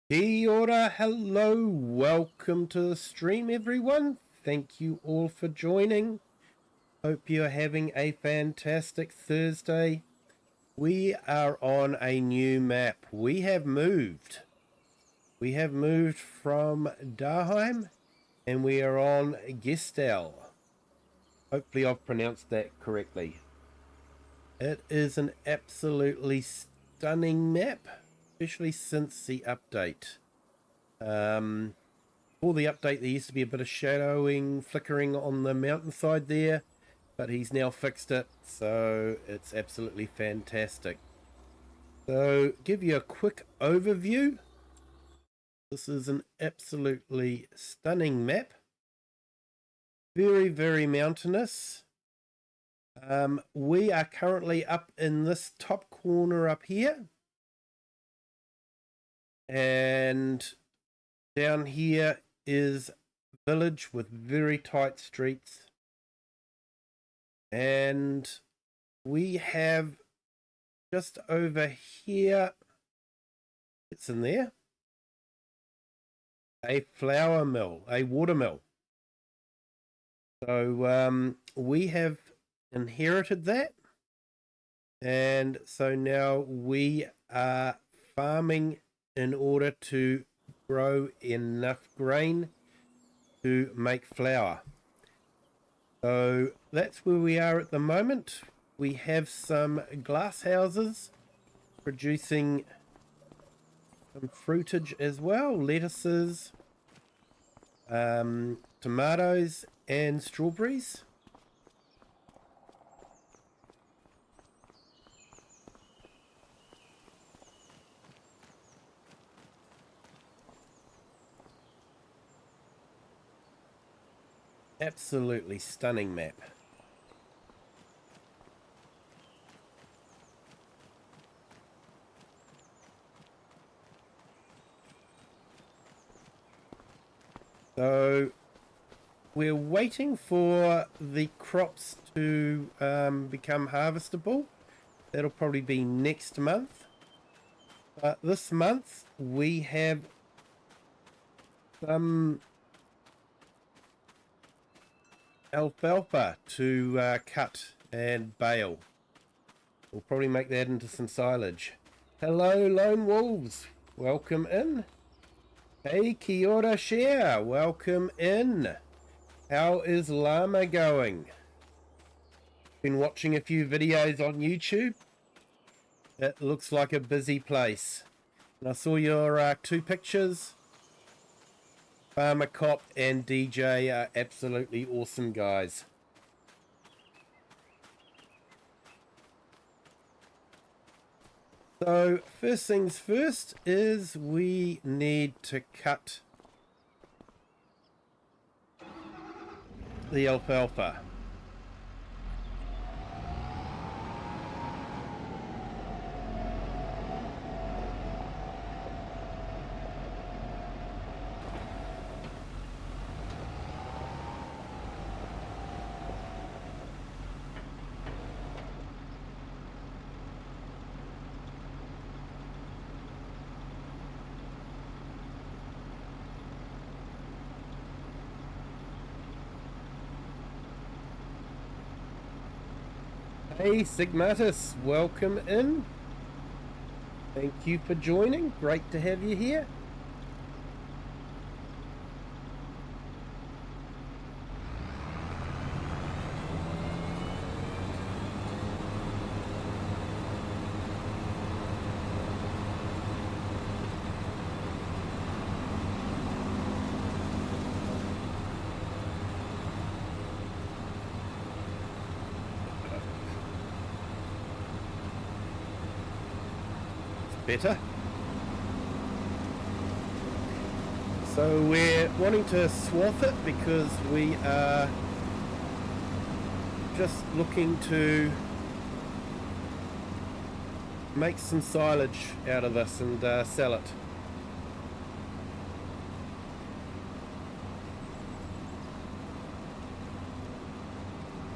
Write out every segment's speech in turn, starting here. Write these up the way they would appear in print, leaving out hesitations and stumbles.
Kia ora, hello, welcome to the stream everyone. Thank you all for joining. Hope you're having a fantastic Thursday. We are on a new map. We have moved from Daheim and we are on Geistal. Hopefully I've pronounced that correctly. It is an absolutely stunning map, especially since the update. For the update, there used to be a bit of shadowing, flickering on the mountainside there, but he's now fixed it, so it's absolutely fantastic. So, give you a quick overview. This is an absolutely stunning map. Very, very mountainous. We are currently up in this top corner up here. And down here is a village with very tight streets. And we have just over here, it's in there, a flour mill, a water mill. So we have inherited that. And so now we are farming in order to grow enough grain to make flour. So that's where we are at the moment. We have some glass houses producing some fruitage as well, lettuces, tomatoes and strawberries. Absolutely stunning map. So we're waiting for the crops to become harvestable. That'll probably be next month. But this month we have some alfalfa to cut and bale. We'll probably make that into some silage. Hello, Lone Wolves. Welcome in. Hey, kia ora share. Welcome in. How is llama going? Been watching a few videos on YouTube. It looks like a busy place. And I saw your two pictures. Farmer Cop and DJ are absolutely awesome guys. So first things first is we need to cut the alfalfa. Hey Sigmatus, welcome in. Thank you for joining. Great to have you here. Better. So we're wanting to swath it because we are just looking to make some silage out of this and sell it.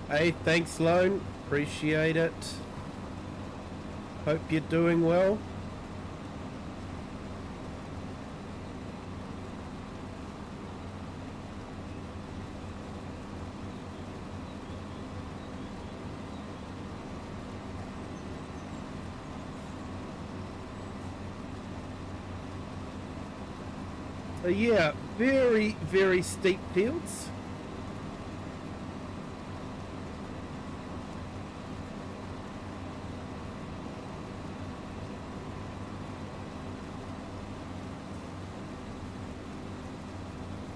Hey, thanks Lone, appreciate it. Hope you're doing well. So yeah, very, very steep fields.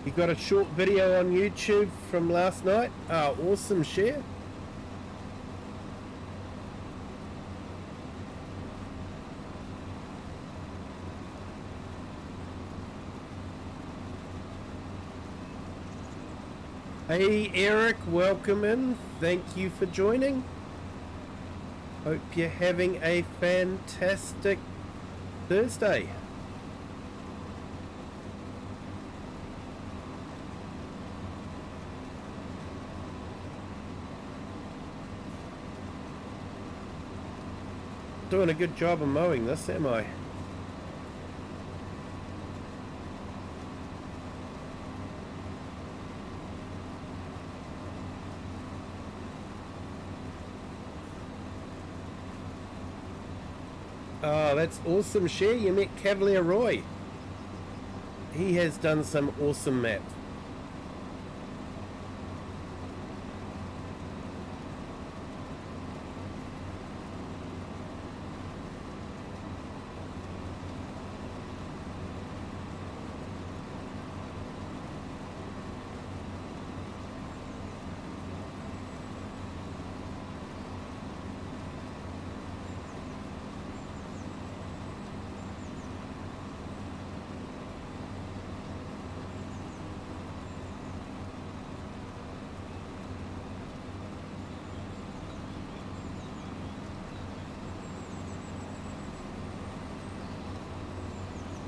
You got a short video on YouTube from last night? Awesome, share. Hey Eric, welcome in. Thank you for joining. Hope you're having a fantastic Thursday. Doing a good job of mowing this, am I? Oh, that's awesome, Cher. You met Cavalier Roy. He has done some awesome maps.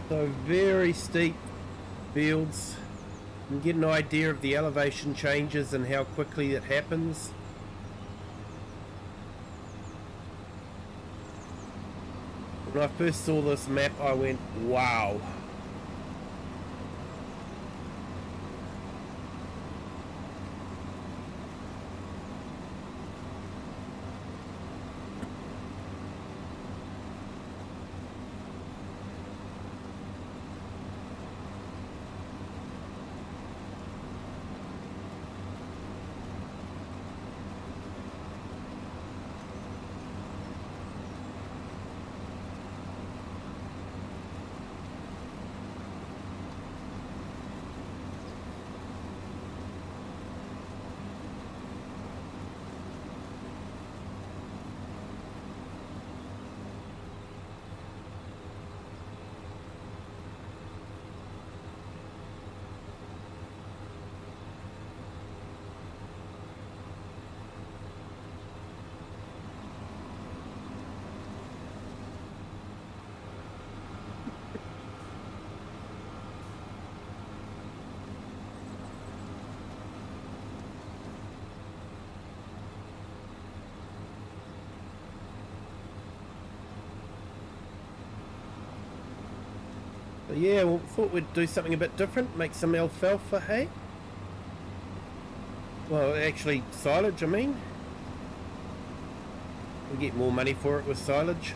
So very steep fields. You can get an idea of the elevation changes and how quickly it happens. When I first saw this map, I went, wow. But yeah, well, thought we'd do something a bit different, make some alfalfa hay. Well, actually silage, I mean. We get more money for it with silage.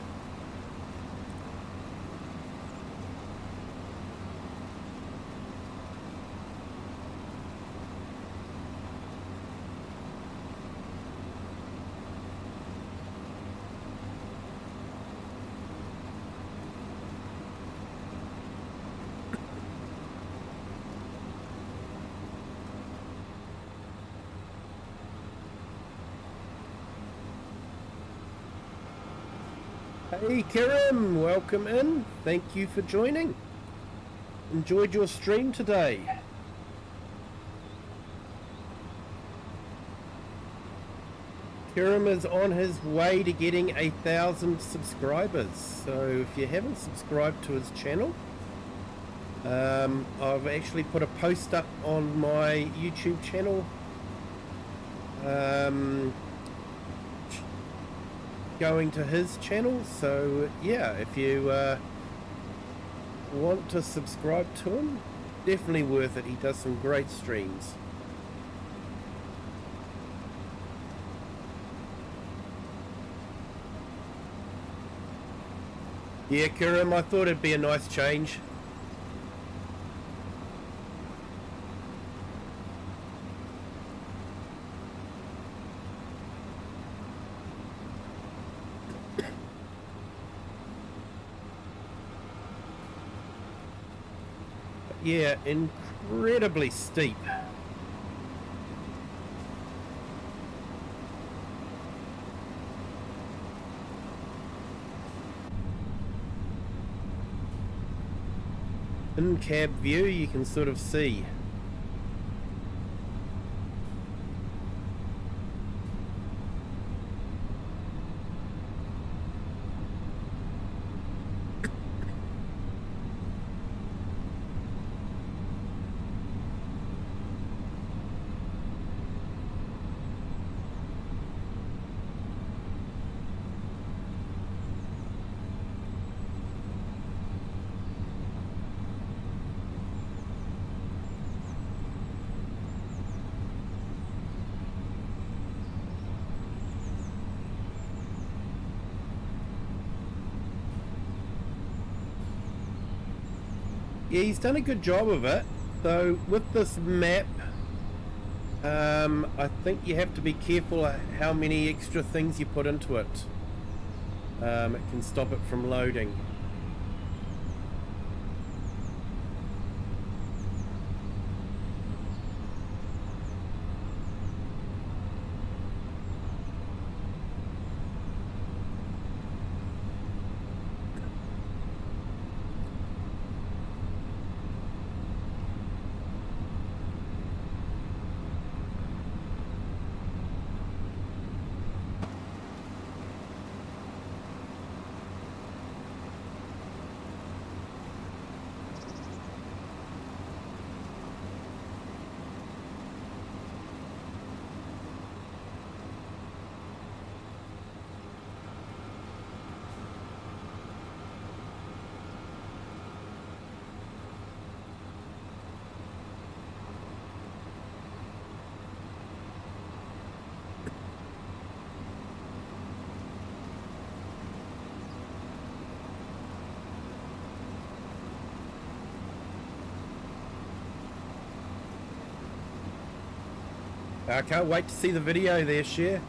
Hey Kirim, welcome in. Thank you for joining. Enjoyed your stream today. Kirim is on his way to getting 1,000 subscribers. So if you haven't subscribed to his channel, I've actually put a post up on my YouTube channel. Going to his channel, so yeah, if you want to subscribe to him, definitely worth it. He does some great streams. Yeah, Kirim, I thought it'd be a nice change. Yeah, incredibly steep. In cab view, you can sort of see. Yeah, he's done a good job of it. So with this map, I think you have to be careful how many extra things you put into it. It can stop it from loading. I can't wait to see the video there, Cher.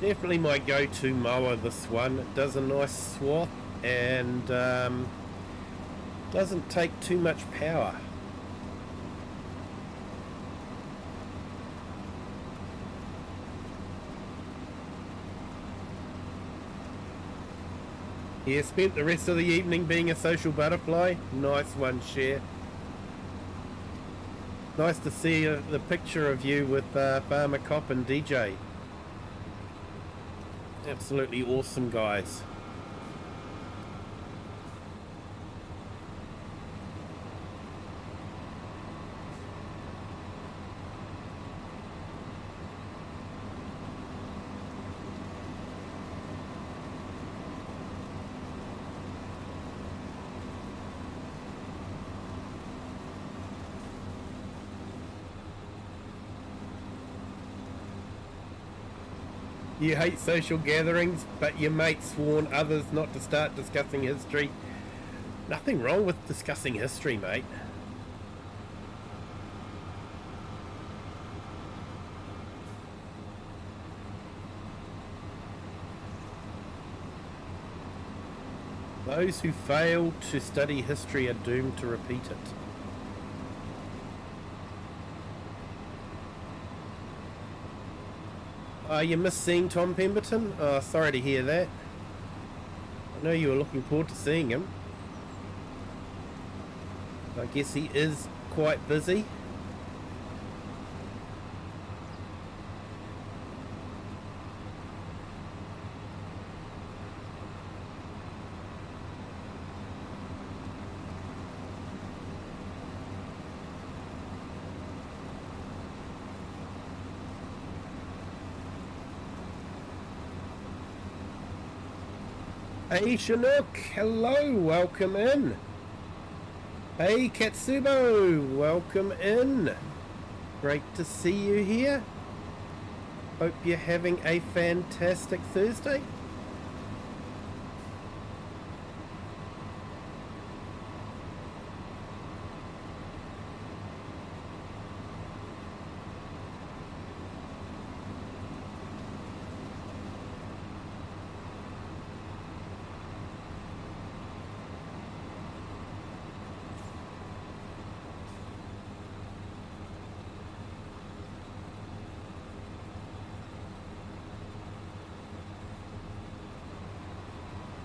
Definitely my go-to mower, this one. It does a nice swath and doesn't take too much power. Yeah, spent the rest of the evening being a social butterfly. Nice one, Cher. Nice to see the picture of you with Farmer Cop and DJ. Absolutely awesome guys. You hate social gatherings, but your mates warn others not to start discussing history. Nothing wrong with discussing history, mate. Those who fail to study history are doomed to repeat it. You missed seeing Tom Pemberton? Oh, sorry to hear that. I know you were looking forward to seeing him. I guess he is quite busy. Hey Chinook, hello, welcome in. Hey Katsubo, welcome in. Great to see you here. Hope you're having a fantastic Thursday.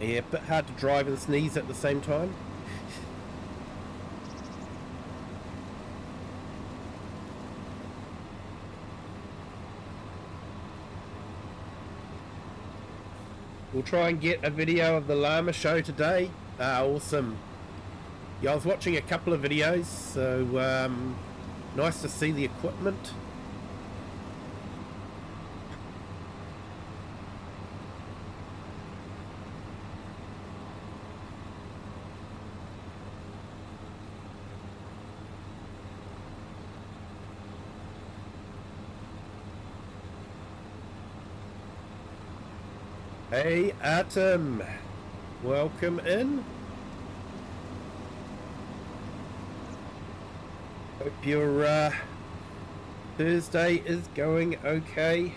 Yeah, but hard to drive and sneeze at the same time. We'll try and get a video of the llama show today. Awesome. Yeah, I was watching a couple of videos, so nice to see the equipment. Hey Atom, welcome in. Hope your Thursday is going okay.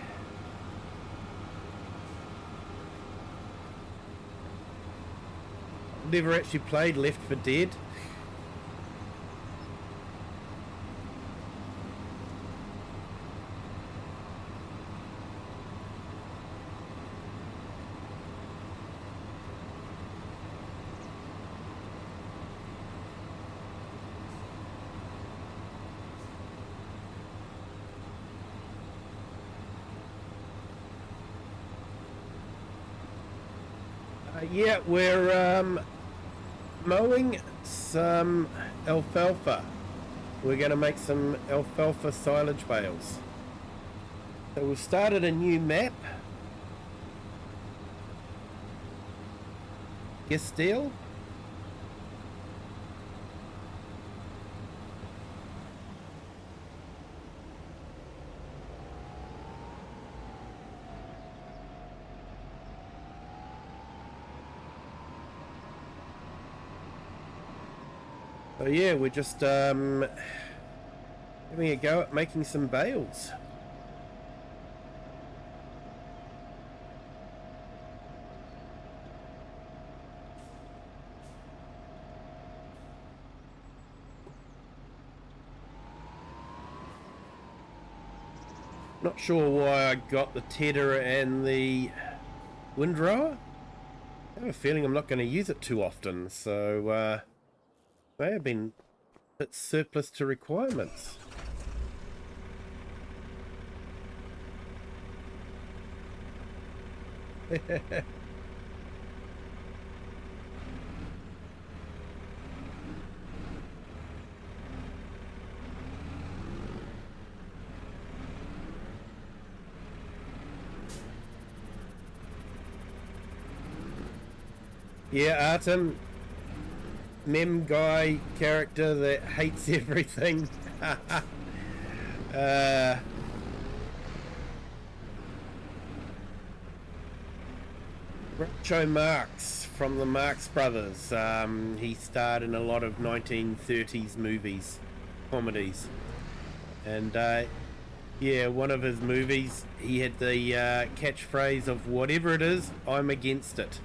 Never actually played Left 4 Dead. Yeah, we're mowing some alfalfa. We're going to make some alfalfa silage bales. So we've started a new map. Geistal. So yeah, we're just having a go at making some bales. Not sure why I got the tedder and the windrower. I have a feeling I'm not going to use it too often, so may have been a bit surplus to requirements. Yeah, Artem, meme guy character that hates everything. Groucho Marx from the Marx Brothers. He starred in a lot of 1930s movies, comedies, and yeah, one of his movies, he had the catchphrase of "whatever it is, I'm against it."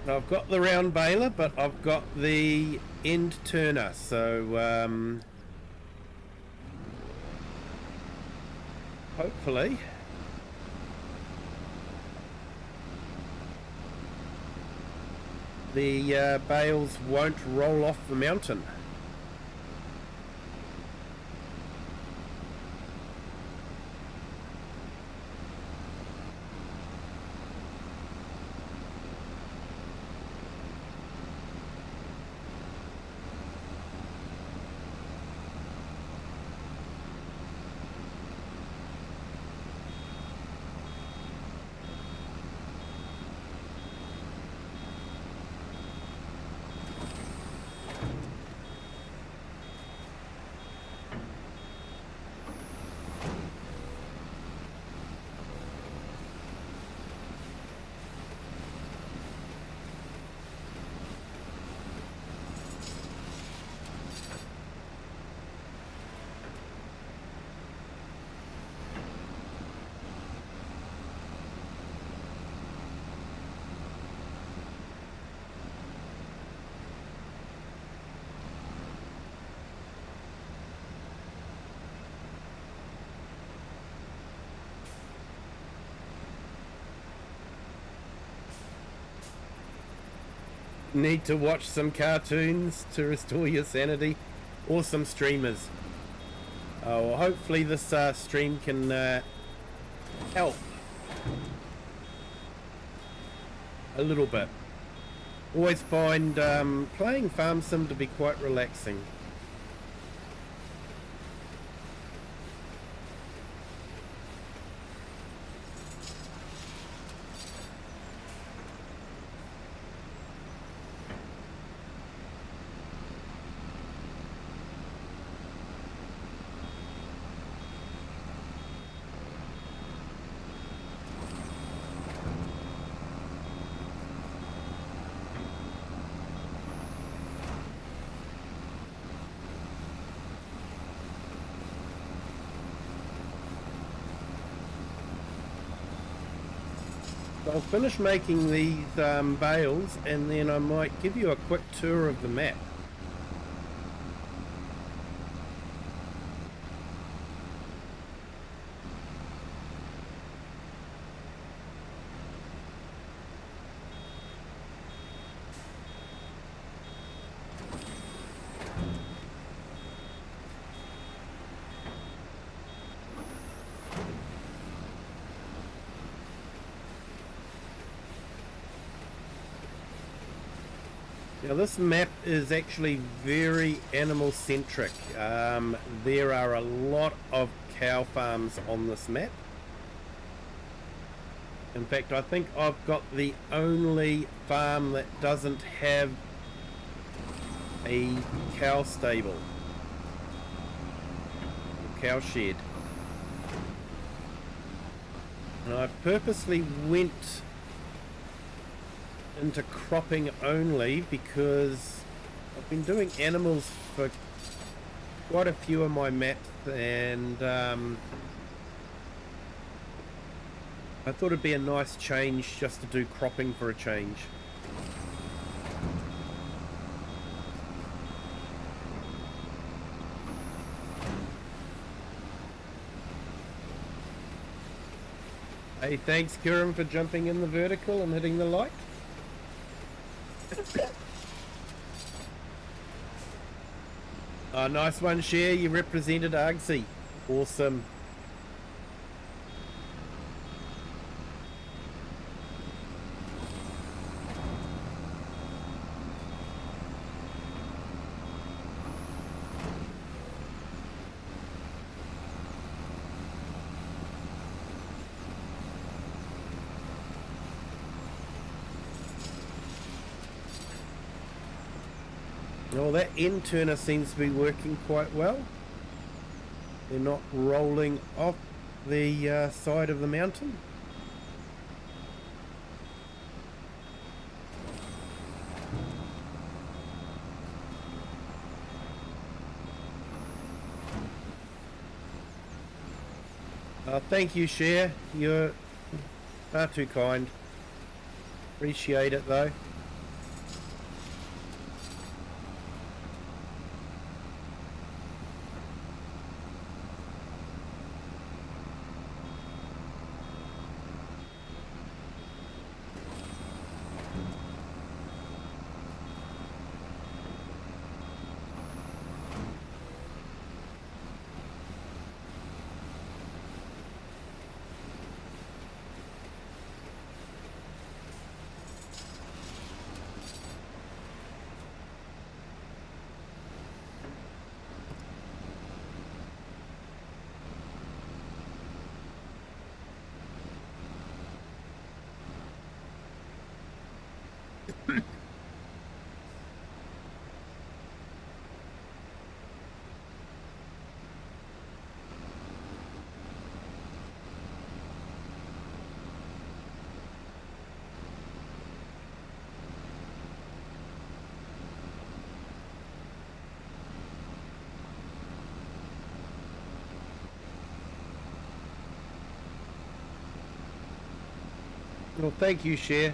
I've got the round baler, but I've got the end turner, so hopefully the bales won't roll off the mountain. Need to watch some cartoons to restore your sanity, or some streamers. Well, hopefully this stream can help a little bit. Always find playing Farm Sim to be quite relaxing. I'll finish making these bales and then I might give you a quick tour of the map. Now this map is actually very animal centric. There are a lot of cow farms on this map. In fact, I think I've got the only farm that doesn't have a cow stable, cow shed. And I purposely went into cropping only because I've been doing animals for quite a few of my maps, and I thought it'd be a nice change just to do cropping for a change. Hey, thanks Kieran for jumping in the vertical and hitting the like. Nice one, Share. You represented Argsy. Awesome. Well, that end turner seems to be working quite well. They're not rolling off the side of the mountain. Thank you, Cher. You're far too kind. Appreciate it, though. Well, thank you, Cher.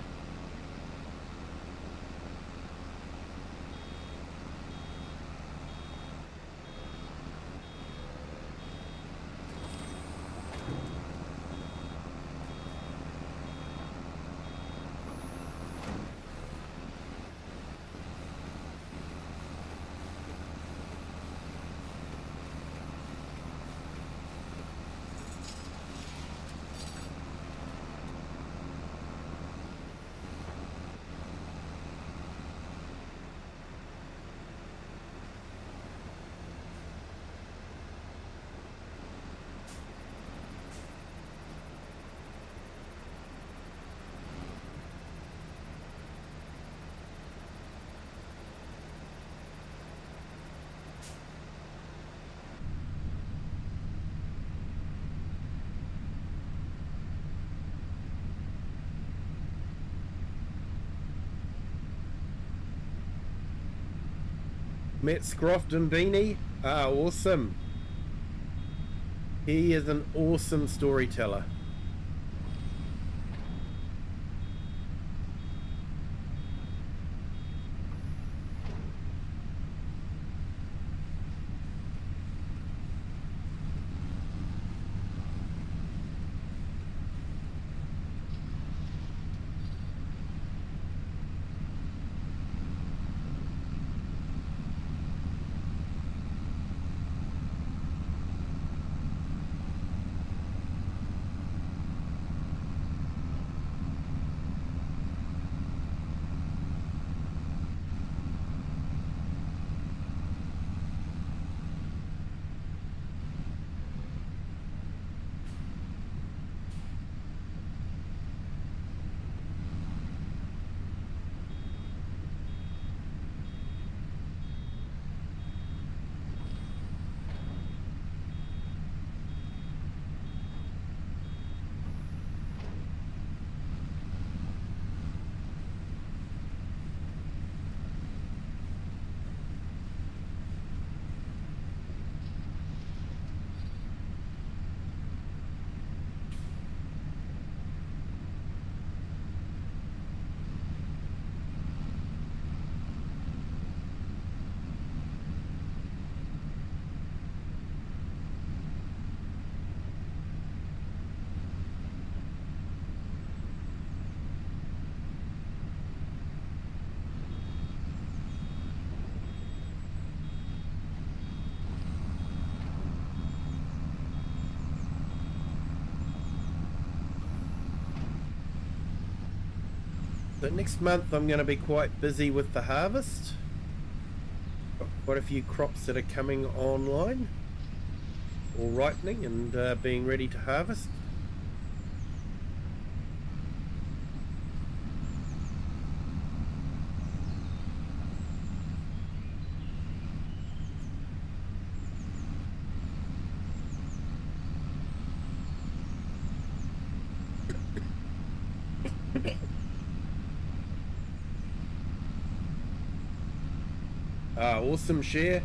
Met Scroft and Beanie. Ah, awesome. He is an awesome storyteller. So next month I'm going to be quite busy with the harvest. Got quite a few crops that are coming online or ripening and being ready to harvest. Awesome share.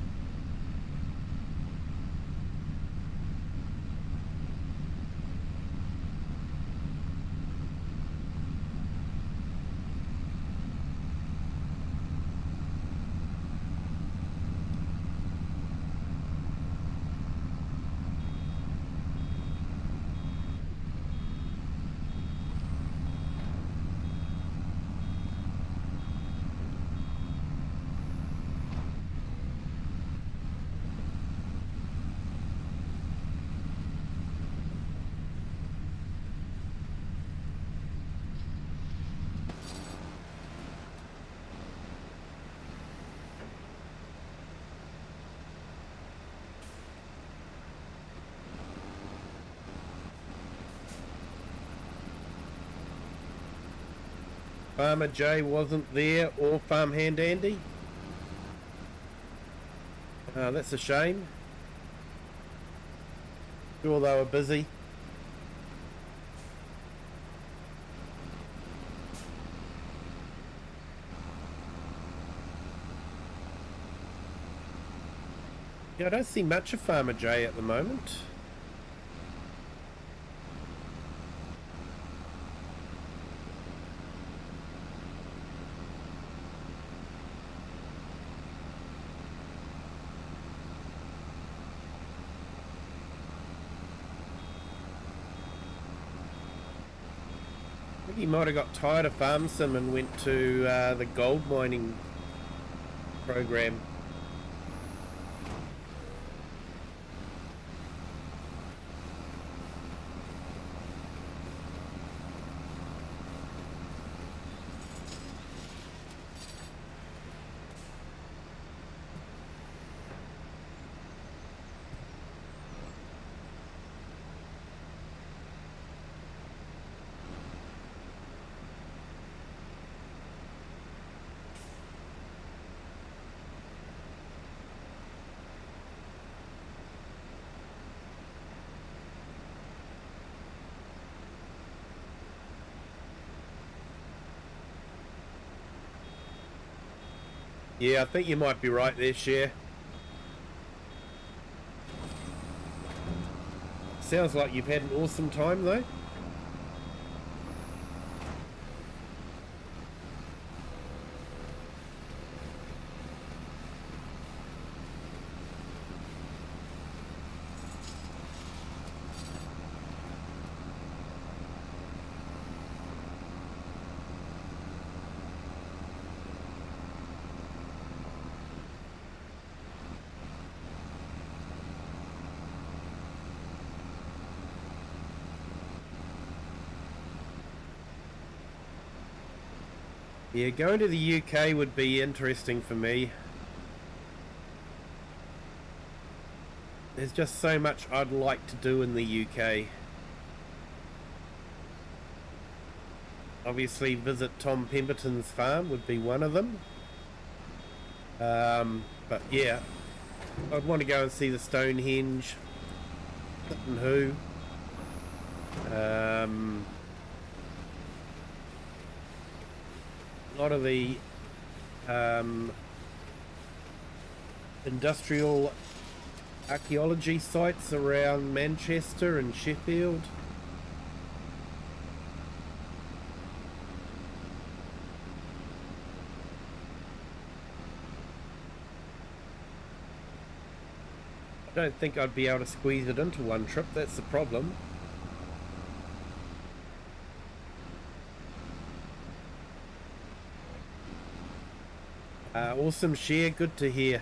Farmer Jay wasn't there, or Farmhand Andy. That's a shame. Sure they were busy. Yeah, I don't see much of Farmer Jay at the moment. I think he might have got tired of Farm Sim and went to the gold mining program. Yeah, I think you might be right there, Cher. Sounds like you've had an awesome time, though. Yeah, going to the UK would be interesting for me. There's just so much I'd like to do in the UK. Obviously, visit Tom Pemberton's farm would be one of them. But yeah, I'd want to go and see the Stonehenge, and who. A lot of the industrial archaeology sites around Manchester and Sheffield. I don't think I'd be able to squeeze it into one trip, that's the problem. Awesome share, good to hear.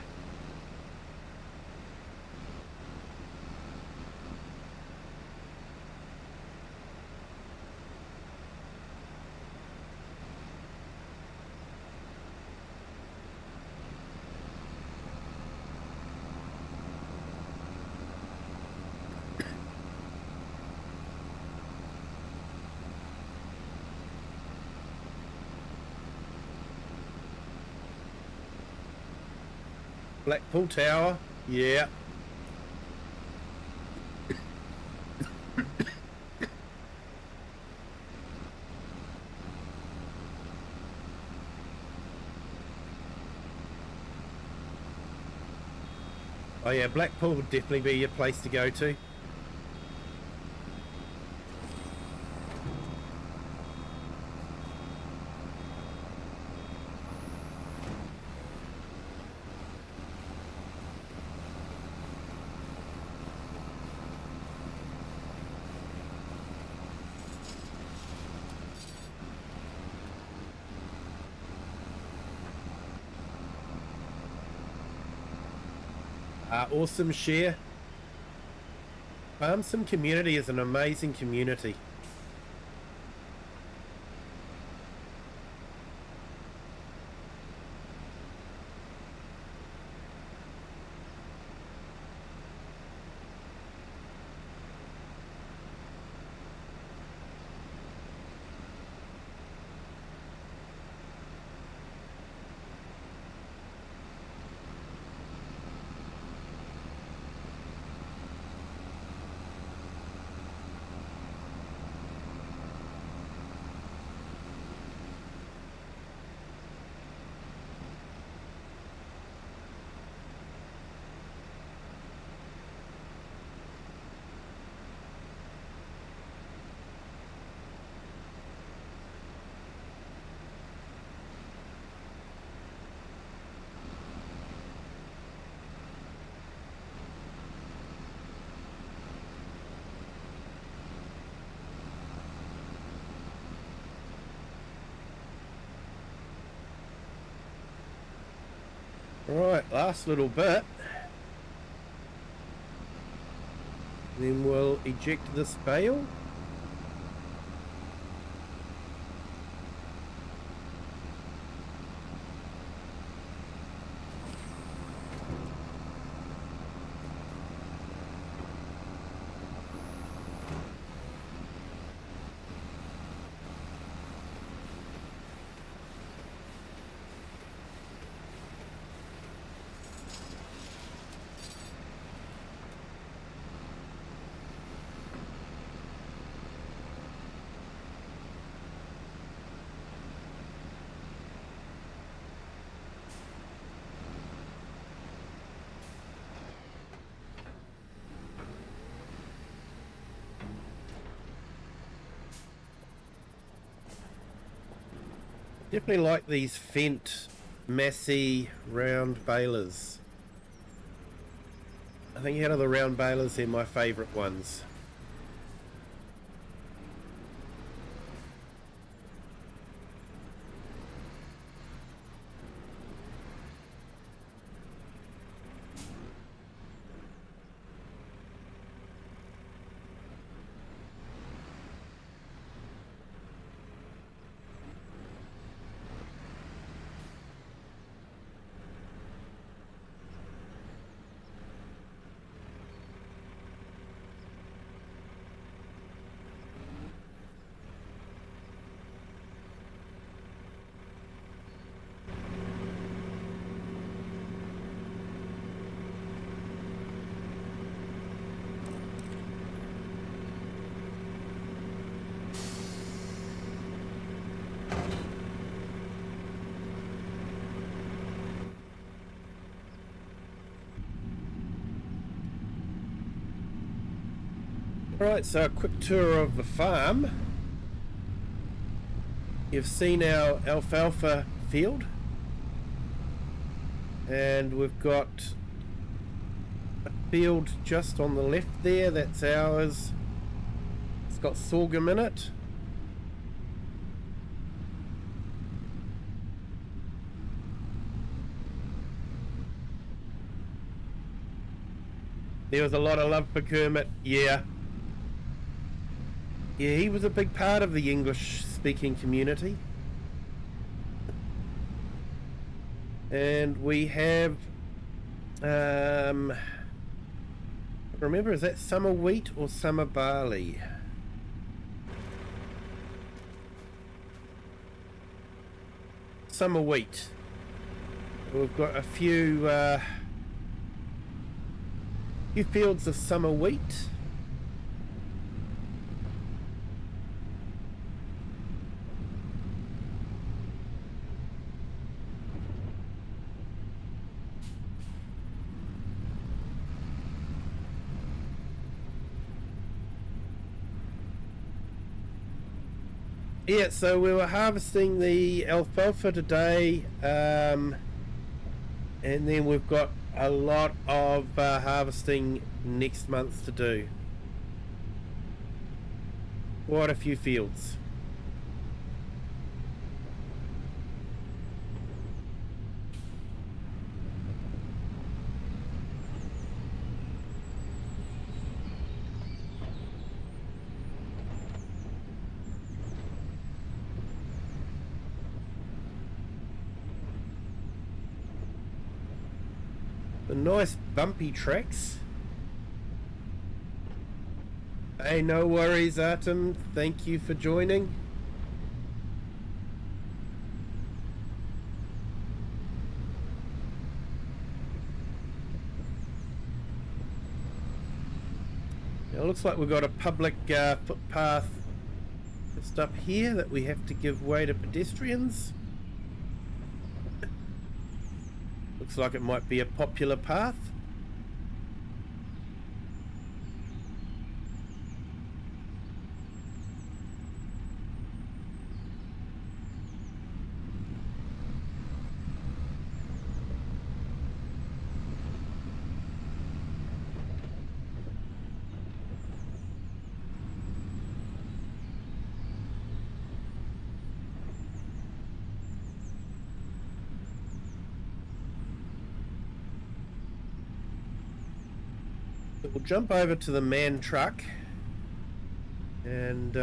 Blackpool Tower, yeah. Oh yeah, Blackpool would definitely be your place to go to. Awesome share. Farmson community is an amazing community. Right, last little bit. Then we'll eject this bale. Definitely like these Fent Massey round balers. I think out of the round balers, they're my favourite ones. Alright, so a quick tour of the farm. You've seen our alfalfa field, and we've got a field just on the left there, that's ours. It's got sorghum in it. There was a lot of love for Kermit, yeah. Yeah, he was a big part of the English-speaking community. And we have, remember, is that summer wheat or summer barley? Summer wheat. We've got a few fields of summer wheat. Yeah, so we were harvesting the alfalfa today, and then we've got a lot of harvesting next month to do. Quite a few fields. The nice bumpy tracks. Hey, no worries, Artem. Thank you for joining. It looks like we've got a public footpath just up here that we have to give way to pedestrians. Looks like it might be a popular path. We'll jump over to the man truck and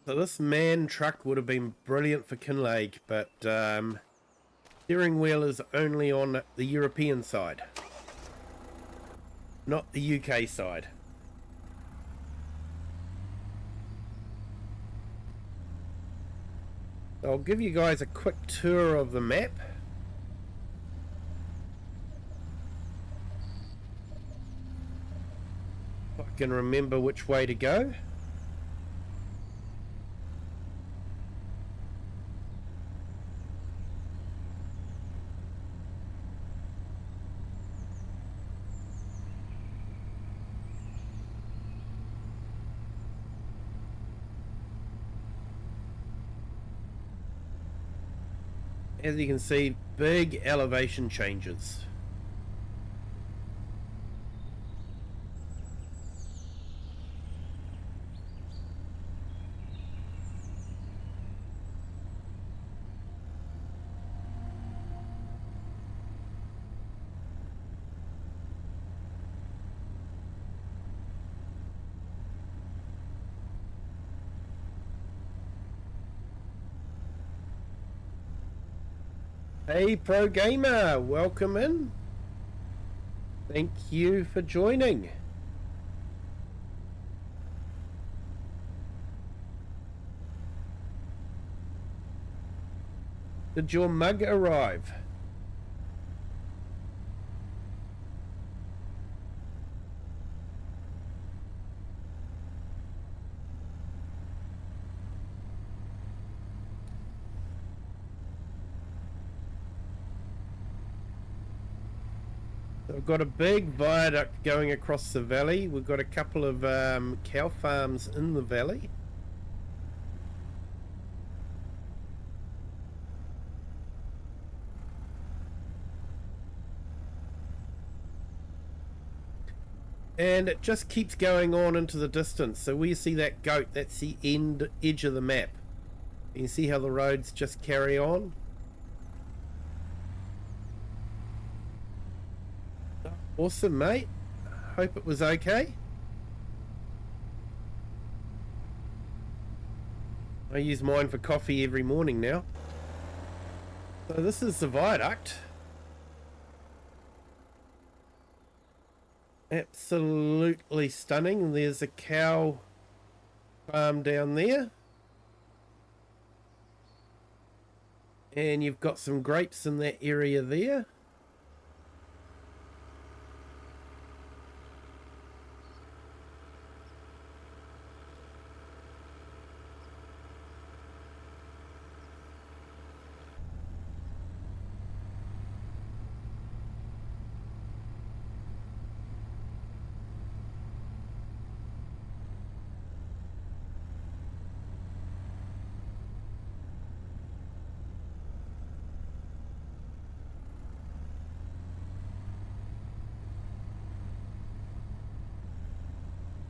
so this man truck would have been brilliant for Kinlake, but steering wheel is only on the European side, not the UK side. I'll give you guys a quick tour of the map. can remember which way to go. As you can see, big elevation changes. Hey Pro Gamer, welcome in. Thank you for joining. Did your mug arrive? We've got a big viaduct going across the valley. We've got a couple of cow farms in the valley. And it just keeps going on into the distance. So where you see that goat, that's the edge of the map. You can see how the roads just carry on. Awesome, mate. Hope it was okay. I use mine for coffee every morning now. So this is the viaduct. Absolutely stunning. There's a cow farm down there. And you've got some grapes in that area there.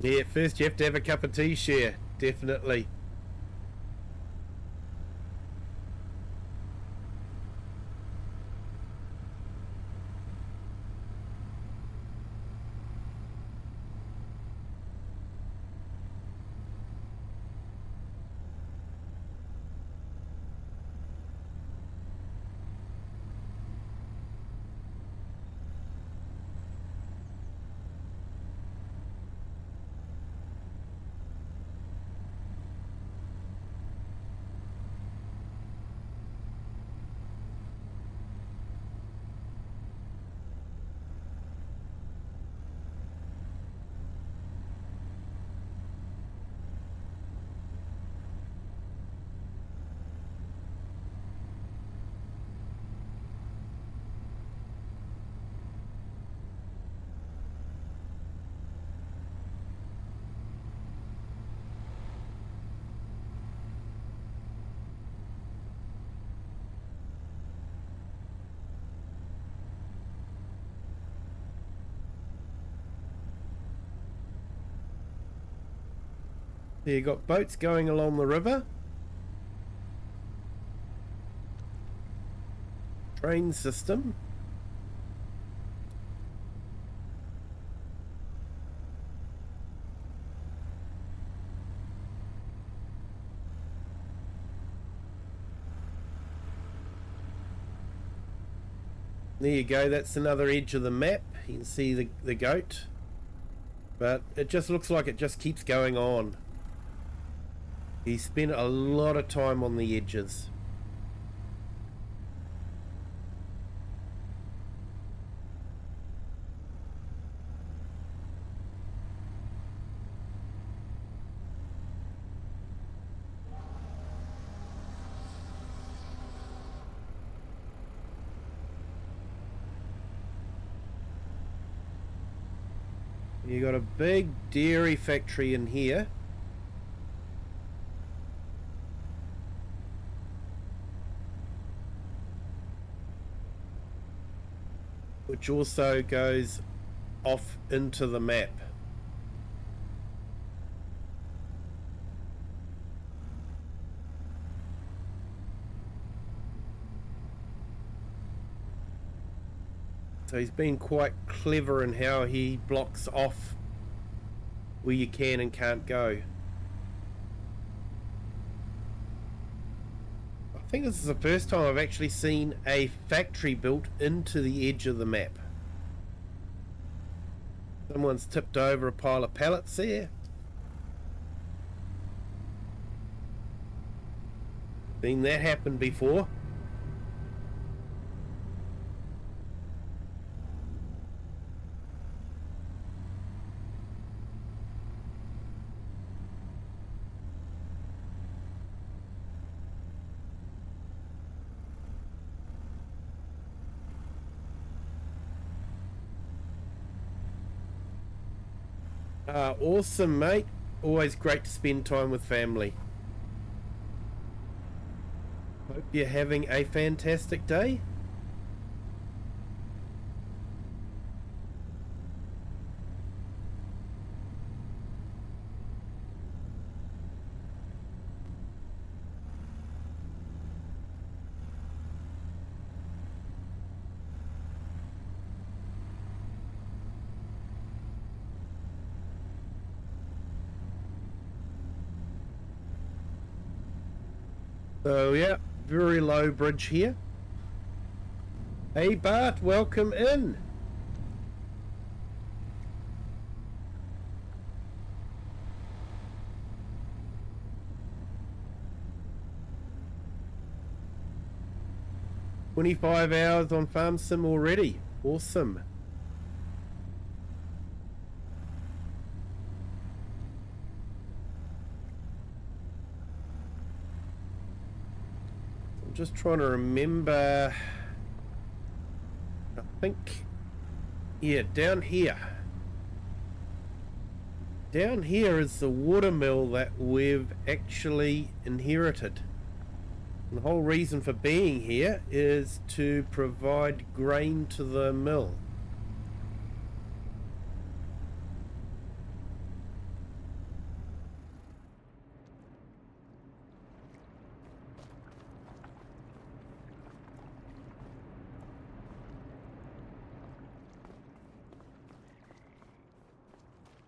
Yeah, first you have to have a cup of tea, share. Definitely. There you got boats going along the river. Train system. There you go, that's another edge of the map. You can see the goat. But it just looks like it just keeps going on. He spent a lot of time on the edges. You got a big dairy factory in here. Which also goes off into the map. So he's been quite clever in how he blocks off where you can and can't go. I think this is the first time I've actually seen a factory built into the edge of the map. Someone's tipped over a pile of pallets there. Seen that happen before. Awesome, mate. Always great to spend time with family. Hope you're having a fantastic day. So yeah, very low bridge here. Hey Bart, welcome in. "25 hours on Farm Sim already. Awesome. Just trying to remember. I think, yeah, down here is the watermill that we've actually inherited. And the whole reason for being here is to provide grain to the mill.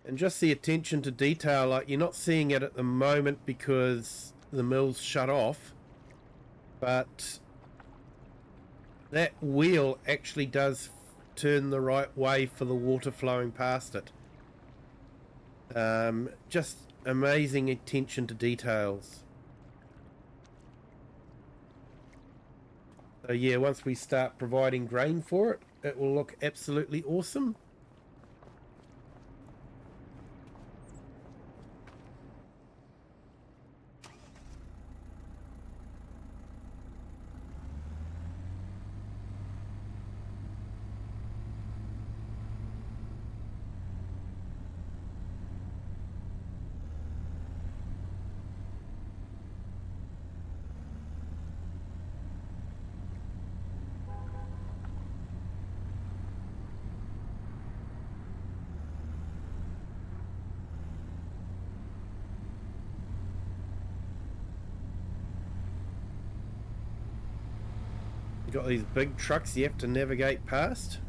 And just the attention to detail, like you're not seeing it at the moment because the mill's shut off, but that wheel actually does turn the right way for the water flowing past it. Just amazing attention to details. So yeah, once we start providing grain for it, it will look absolutely awesome. Got these big trucks you have to navigate past.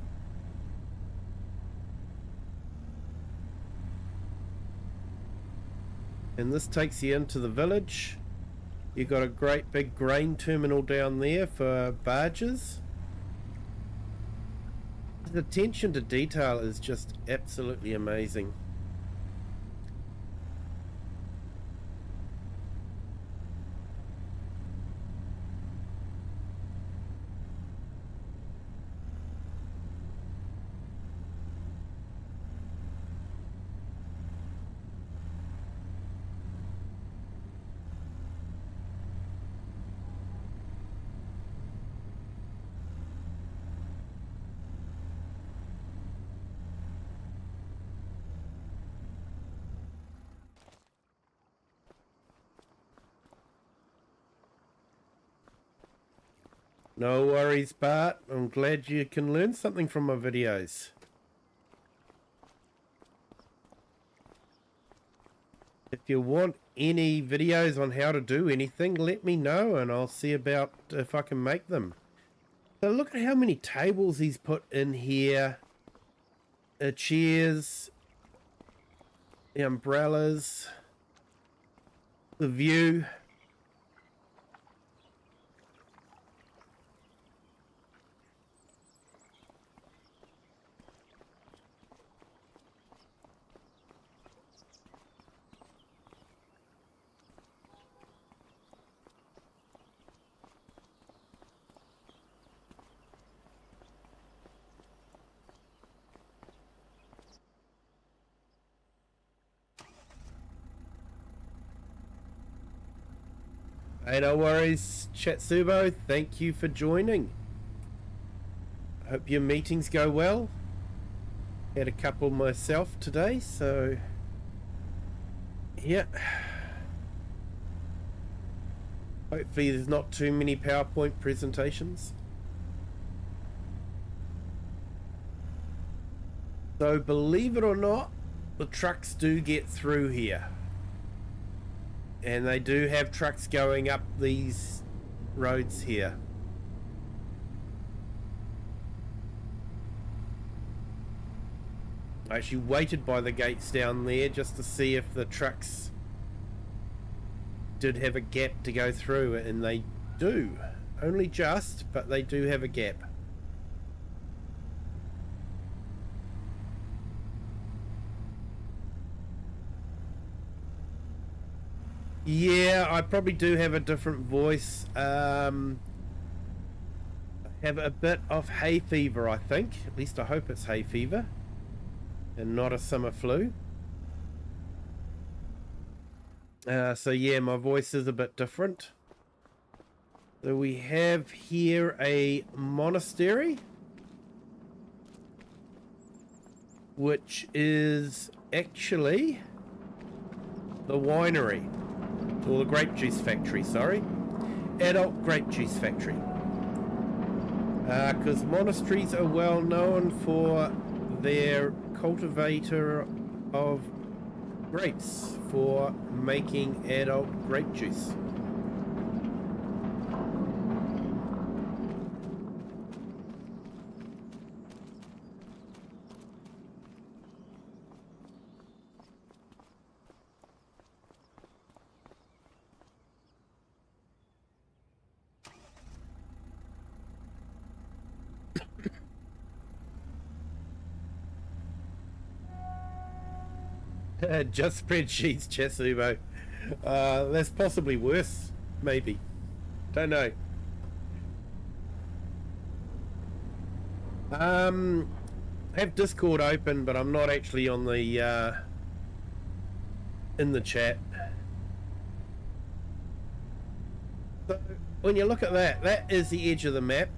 And this takes you into the village. You've got a great big grain terminal down there for barges. The attention to detail is just absolutely amazing. No worries, Bart. I'm glad you can learn something from my videos. If you want any videos on how to do anything, let me know and I'll see about if I can make them. So look at how many tables he's put in here. Chairs, the umbrellas, the view. Hey, no worries, Chatsubo. Thank you for joining. I hope your meetings go well. Had a couple myself today, so yeah. Hopefully there's not too many PowerPoint presentations. So believe it or not, the trucks do get through here. And they do have trucks going up these roads here. I actually waited by the gates down there just to see if the trucks did have a gap to go through, and they do. Only just, but they do have a gap. Yeah, I probably do have a different voice. Have a bit of hay fever, I think. At least I hope it's hay fever and not a summer flu. So yeah, my voice is a bit different. So we have here a monastery, which is actually the winery. Or the grape juice factory, sorry. Adult grape juice factory. Because monasteries are well known for their cultivator of grapes for making adult grape juice. Just spreadsheets, Chasubo. That's possibly worse, maybe. Don't know. I have Discord open, but I'm not actually on the in the chat. So when you look at that, that is the edge of the map,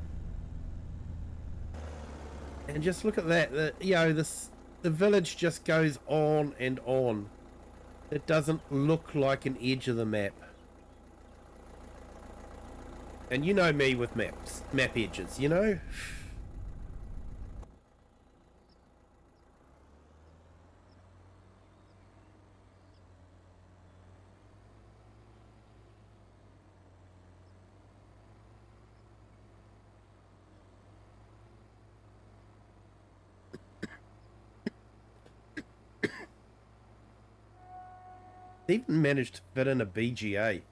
and just look at that. You know, the village just goes on and on. It doesn't look like an edge of the map. And you know me with maps, map edges, you know? They even managed to fit in a BGA.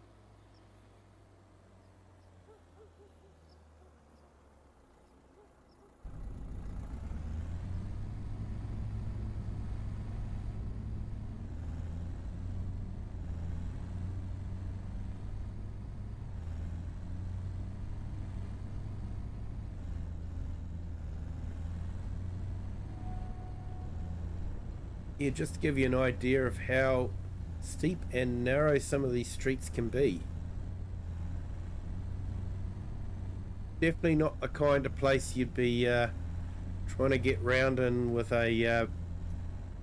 Yeah, just to give you an idea of how steep and narrow some of these streets can be. Definitely not the kind of place you'd be trying to get round in with a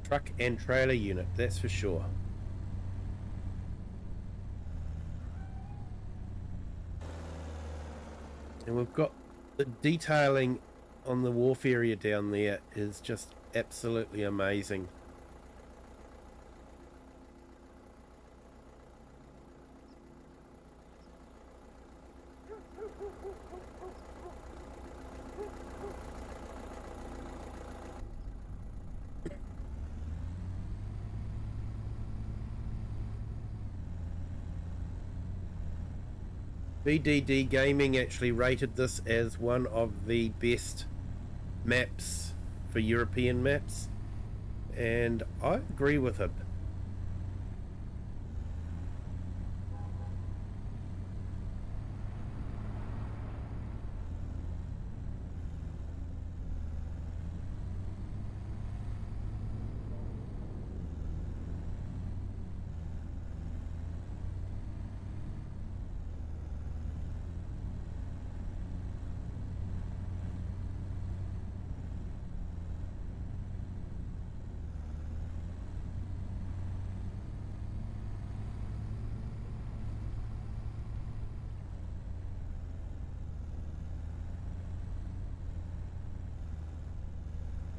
truck and trailer unit, that's for sure. And we've got The detailing on the wharf area down there is just absolutely amazing. BDD Gaming actually rated this as one of the best maps for European maps, and I agree with it.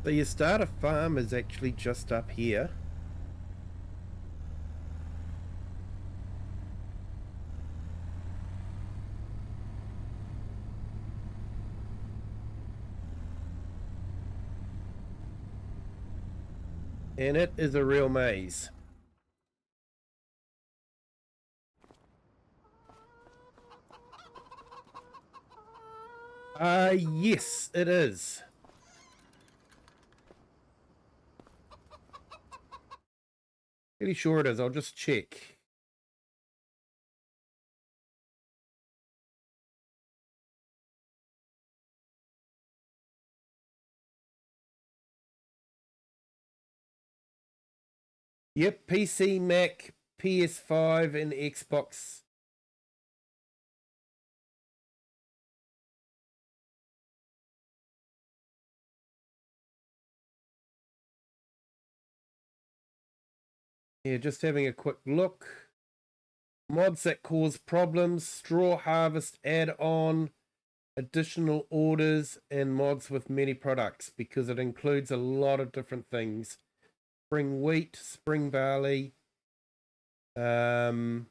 So your starter farm is actually just up here. And it is a real maze. Yes, it is. Pretty sure it is. I'll just check. Yep, PC, Mac, PS5, and Xbox. Yeah, just having a quick look. Mods that cause problems, straw harvest add-on, additional orders, and mods with many products, because it includes a lot of different things. Spring wheat, spring barley, triticale,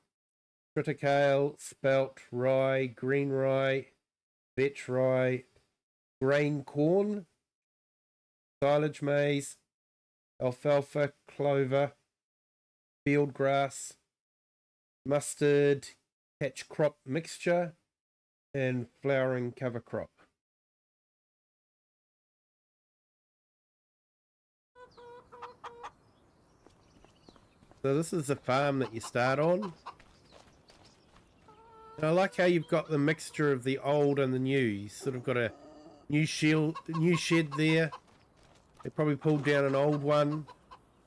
spelt, rye, green rye, vetch rye, grain corn, silage maize, alfalfa, clover, field grass, mustard, catch crop mixture, and flowering cover crop. So this is the farm that you start on. And I like how you've got the mixture of the old and the new. You sort of got a new shed there. They probably pulled down an old one,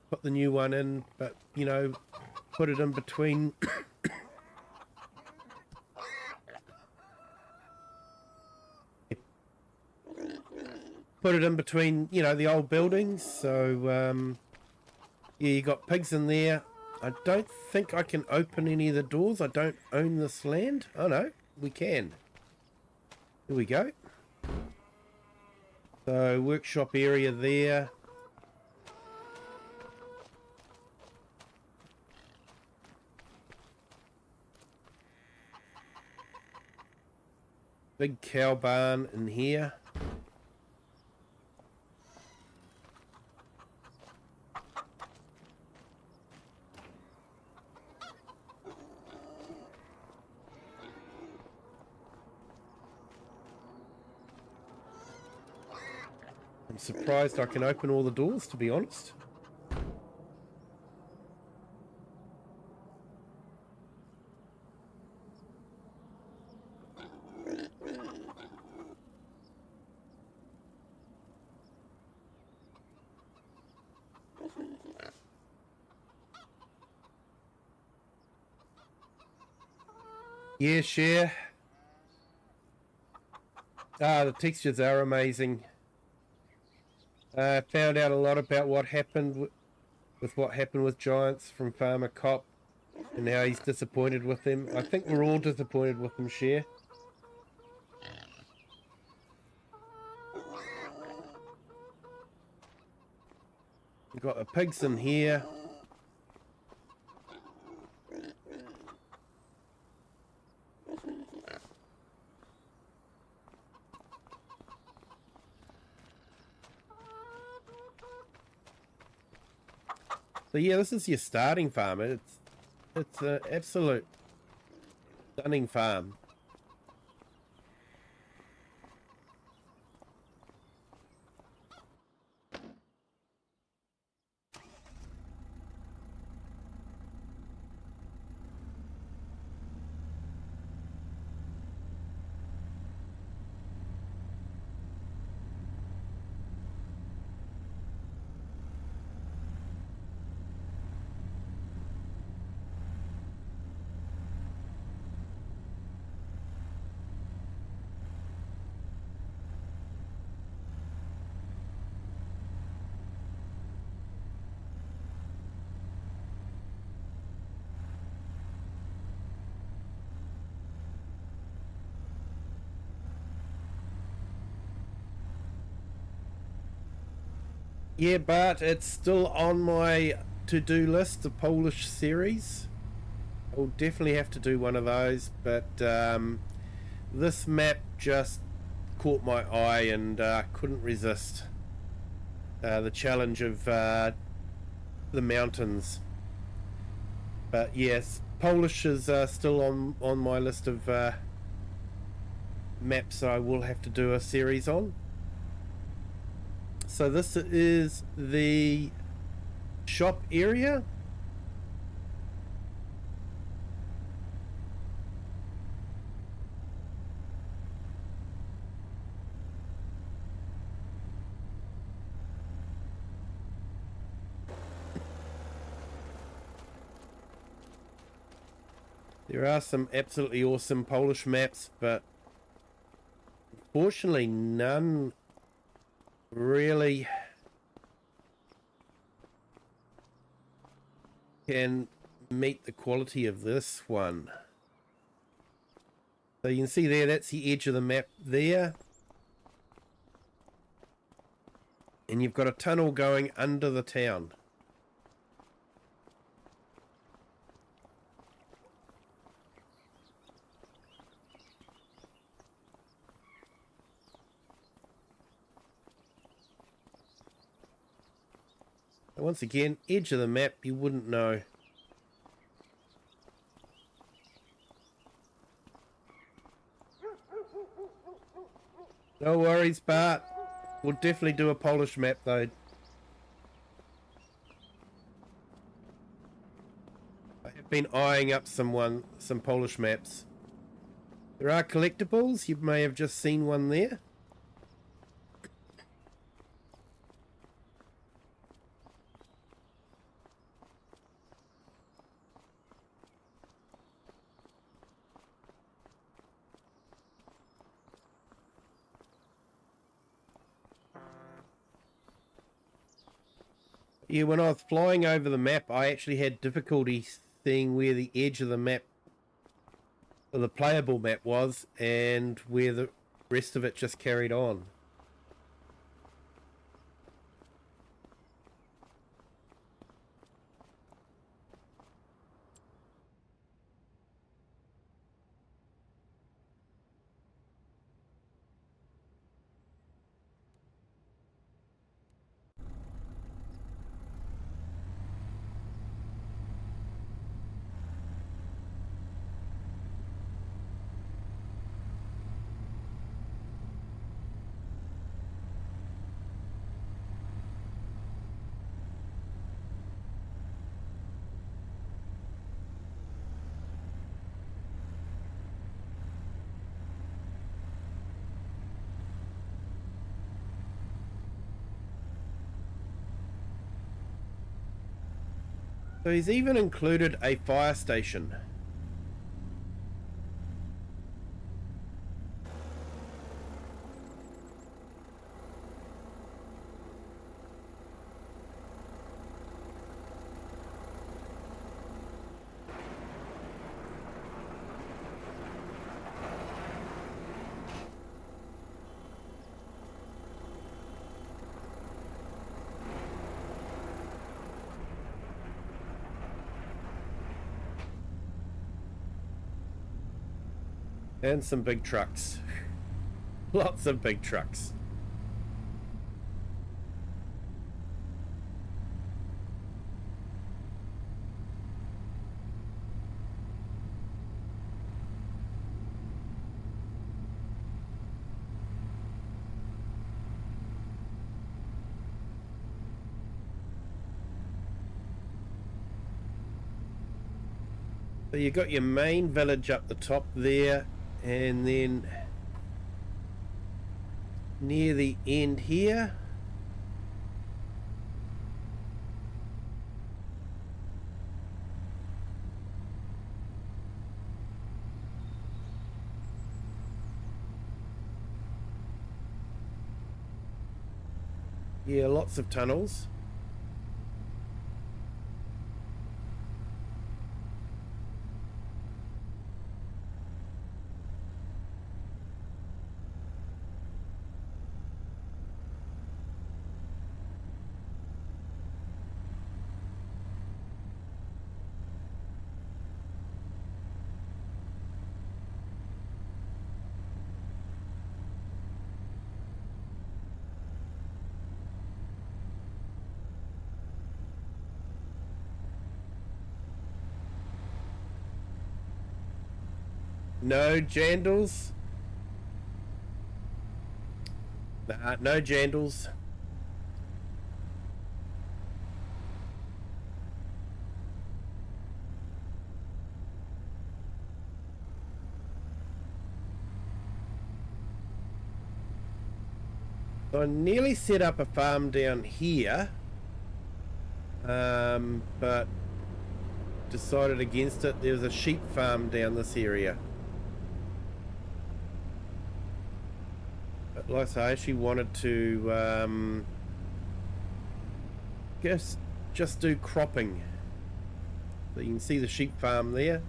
put the new one in, but you know, put it in between. Put it in between, you know, the old buildings. So yeah, you got pigs in there. I don't think I can open any of the doors. I don't own this land. Oh no, we can. Here we go. So workshop area there. Big cow barn in here. I'm surprised I can open all the doors, to be honest. Yeah, share. The textures are amazing. Found out a lot about what happened with what happened with Giants from Farmer Cop, and how he's disappointed with him. I think we're all disappointed with him, share. We've got the pigs in here. So yeah, this is your starting farm. It's an absolute stunning farm. Yeah, but it's still on my to-do list, the Polish series. I'll definitely have to do one of those, but this map just caught my eye and couldn't resist the challenge of the mountains. But yes, Polish is still on my list of maps I will have to do a series on. So this is the shop area. There are some absolutely awesome Polish maps, but unfortunately none really can meet the quality of this one. So you can see there, that's the edge of the map there. And you've got a tunnel going under the town. Once again, edge of the map, you wouldn't know. No worries, Bart. We'll definitely do a Polish map, though. I have been eyeing up some Polish maps. There are collectibles. You may have just seen one there. Yeah, when I was flying over the map, I actually had difficulty seeing where the edge of the map, or the playable map was, and where the rest of it just carried on. So he's even included a fire station. And some big trucks. Lots of big trucks. So you got your main village up the top there, and then near the end here, yeah, lots of tunnels. No jandals. Nah, no jandals. So I nearly set up a farm down here, but decided against it. There's a sheep farm down this area. But like I say, I actually wanted to just do cropping. So you can see the sheep farm there.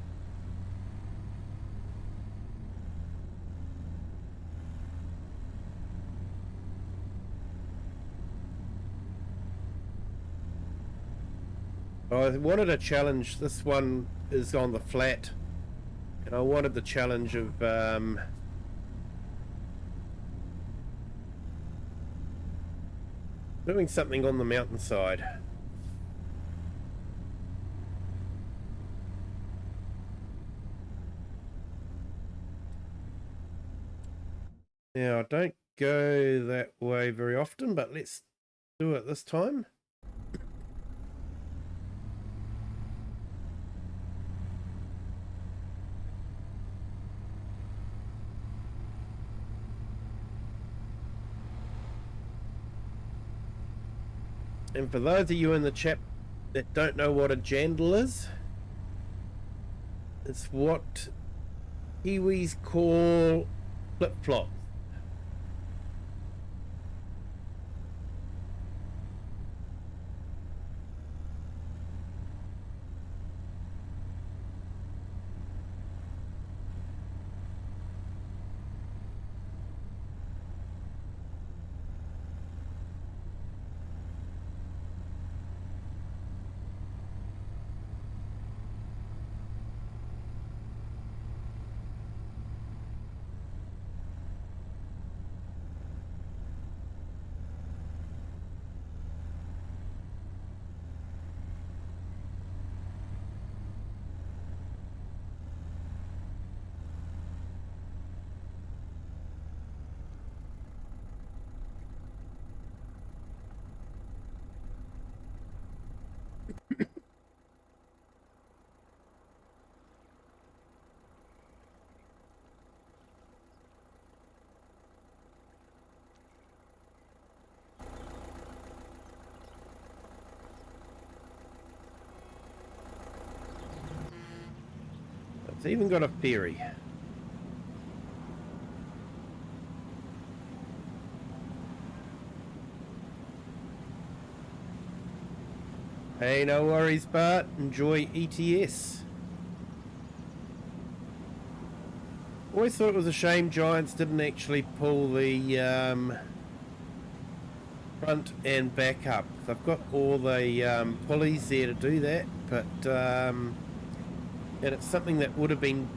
I wanted a challenge. This one is on the flat, and I wanted the challenge of doing something on the mountainside. Now, I don't go that way very often, but let's do it this time. And for those of you in the chat that don't know what a jandal is, it's what Kiwis call flip-flops. It's even got a ferry. Hey, no worries, Bart. Enjoy ETS. Always thought it was a shame Giants didn't actually pull the front and back up. They've got all the pulleys there to do that, but and it's something that would have been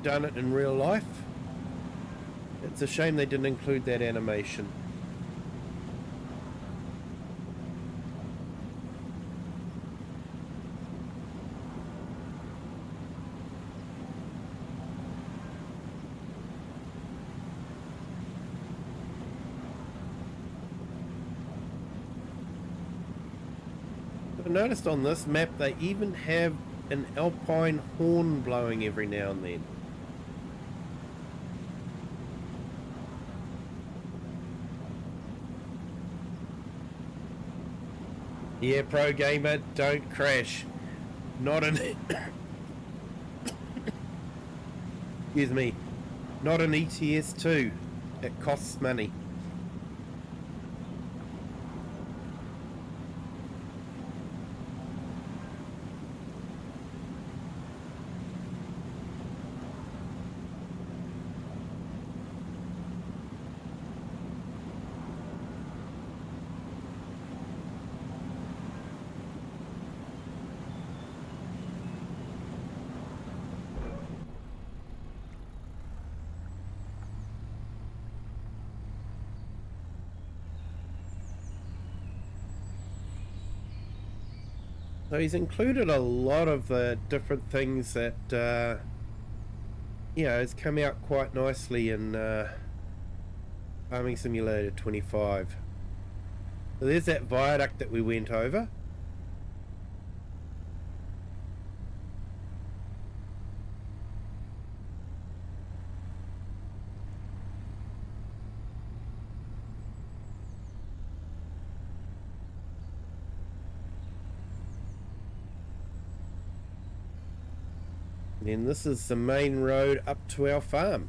done it in real life. It's a shame they didn't include that animation. I've noticed on this map they even have an alpine horn blowing every now and then. Yeah, pro gamer, don't crash. Not an excuse me, not an ETS2. It costs money. So he's included a lot of the different things that, you know, has come out quite nicely in Farming Simulator 25. So there's that viaduct that we went over. And this is the main road up to our farm.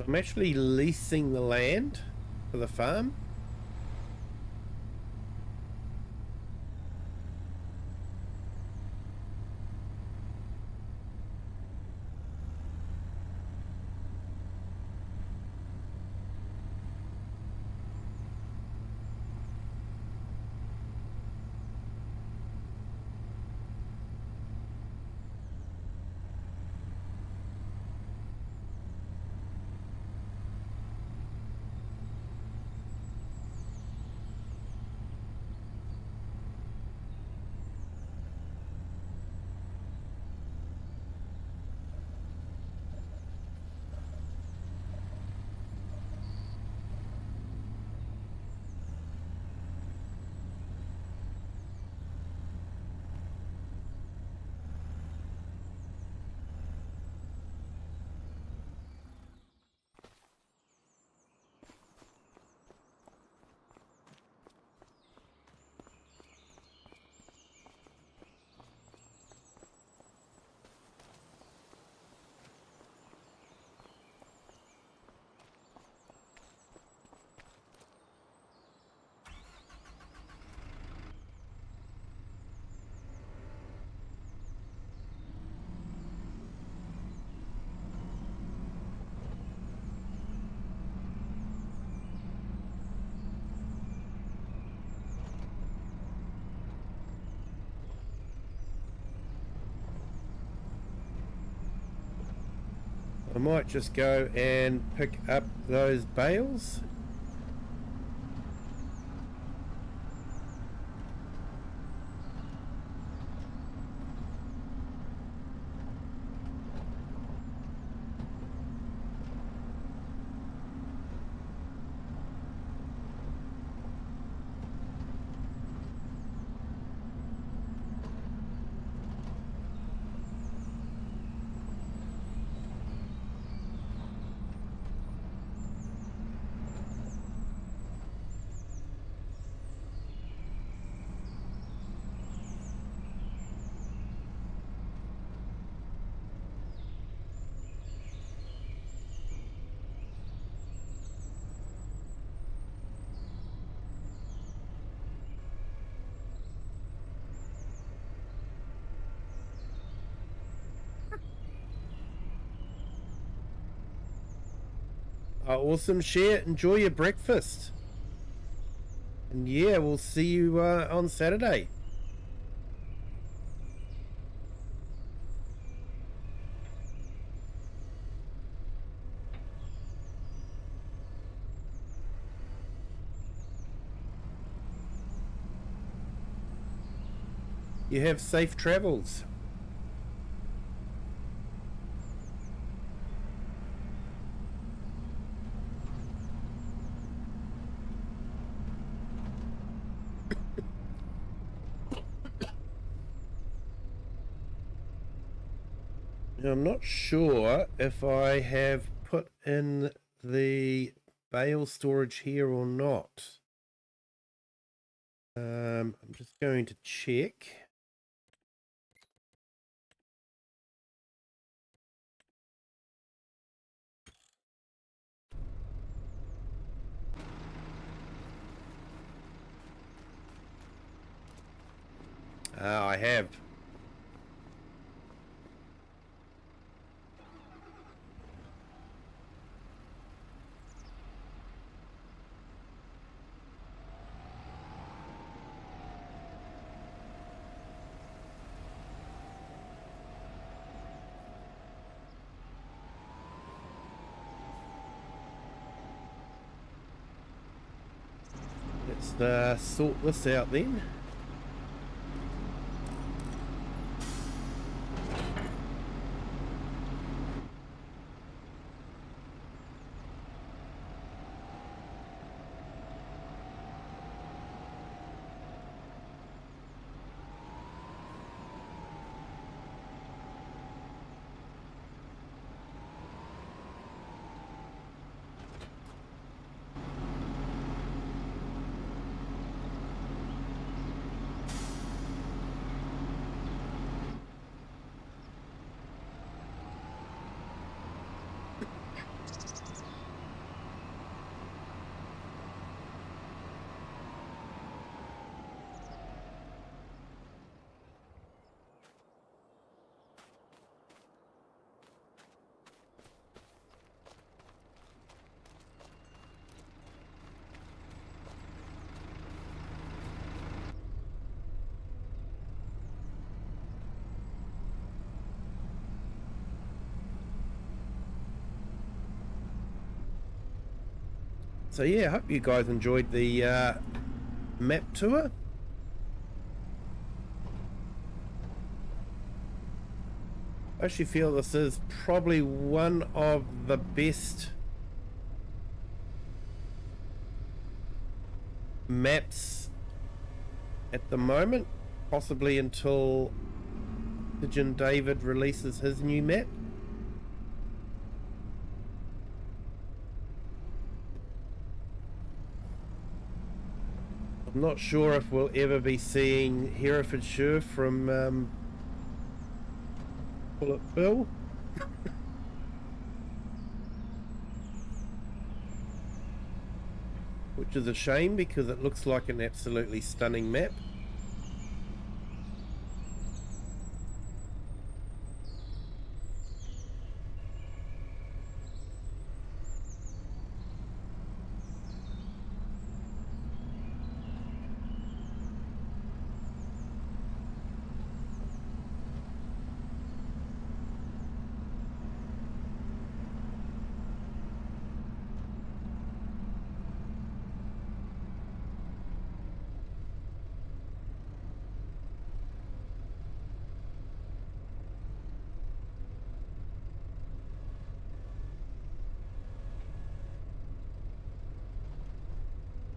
I'm actually leasing the land for the farm. I might just go and pick up those bales. Awesome, share. Enjoy your breakfast. And yeah, we'll see you on Saturday. You have safe travels. Now, I'm not sure if I have put in the bale storage here or not. I'm just going to check. I have. Let's sort this out then. So yeah, I hope you guys enjoyed the map tour. I actually feel this is probably one of the best maps at the moment, possibly until Pigeon David releases his new map. I'm not sure if we'll ever be seeing Herefordshire from Bullet Bill. Which is a shame because it looks like an absolutely stunning map.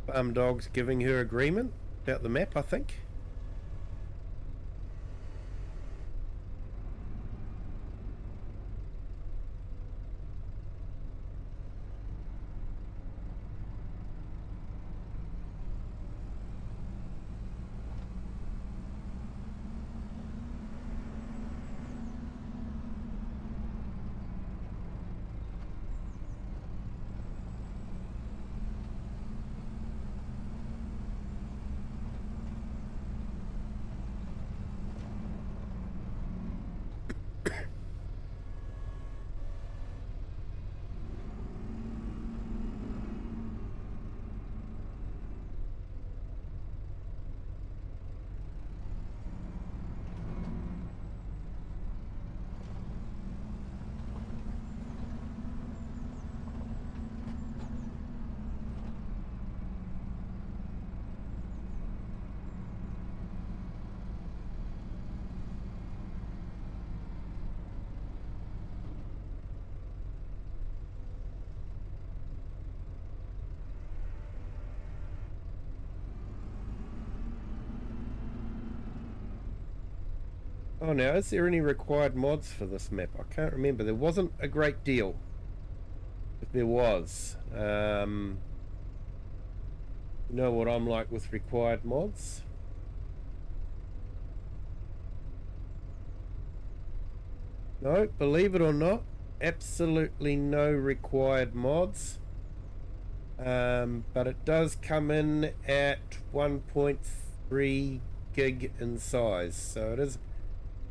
Farm Dog's giving her agreement about the map, I think. Oh, now, is there any required mods for this map? I can't remember. There wasn't a great deal. If there was. You know what I'm like with required mods? No, believe it or not, absolutely no required mods. But it does come in at 1.3 gig in size, so it is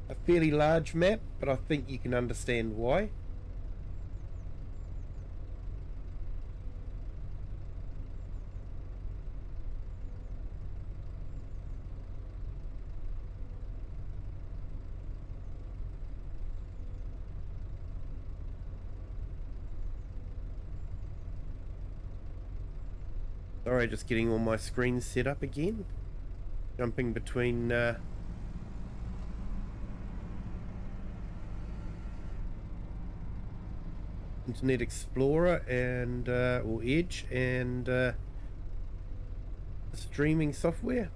a fairly large map, but I think you can understand why. Sorry, just getting all my screens set up again. Jumping between Internet Explorer and or Edge and streaming software.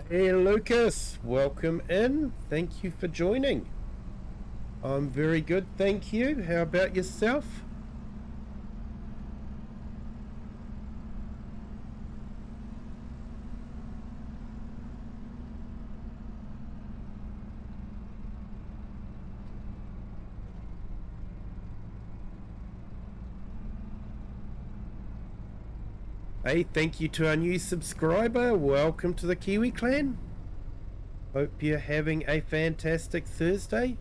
Hey Lucas, welcome in. Thank you for joining. I'm very good, thank you. How about yourself? Hey, thank you to our new subscriber. Welcome to the Kiwi clan. Hope you're having a fantastic Thursday.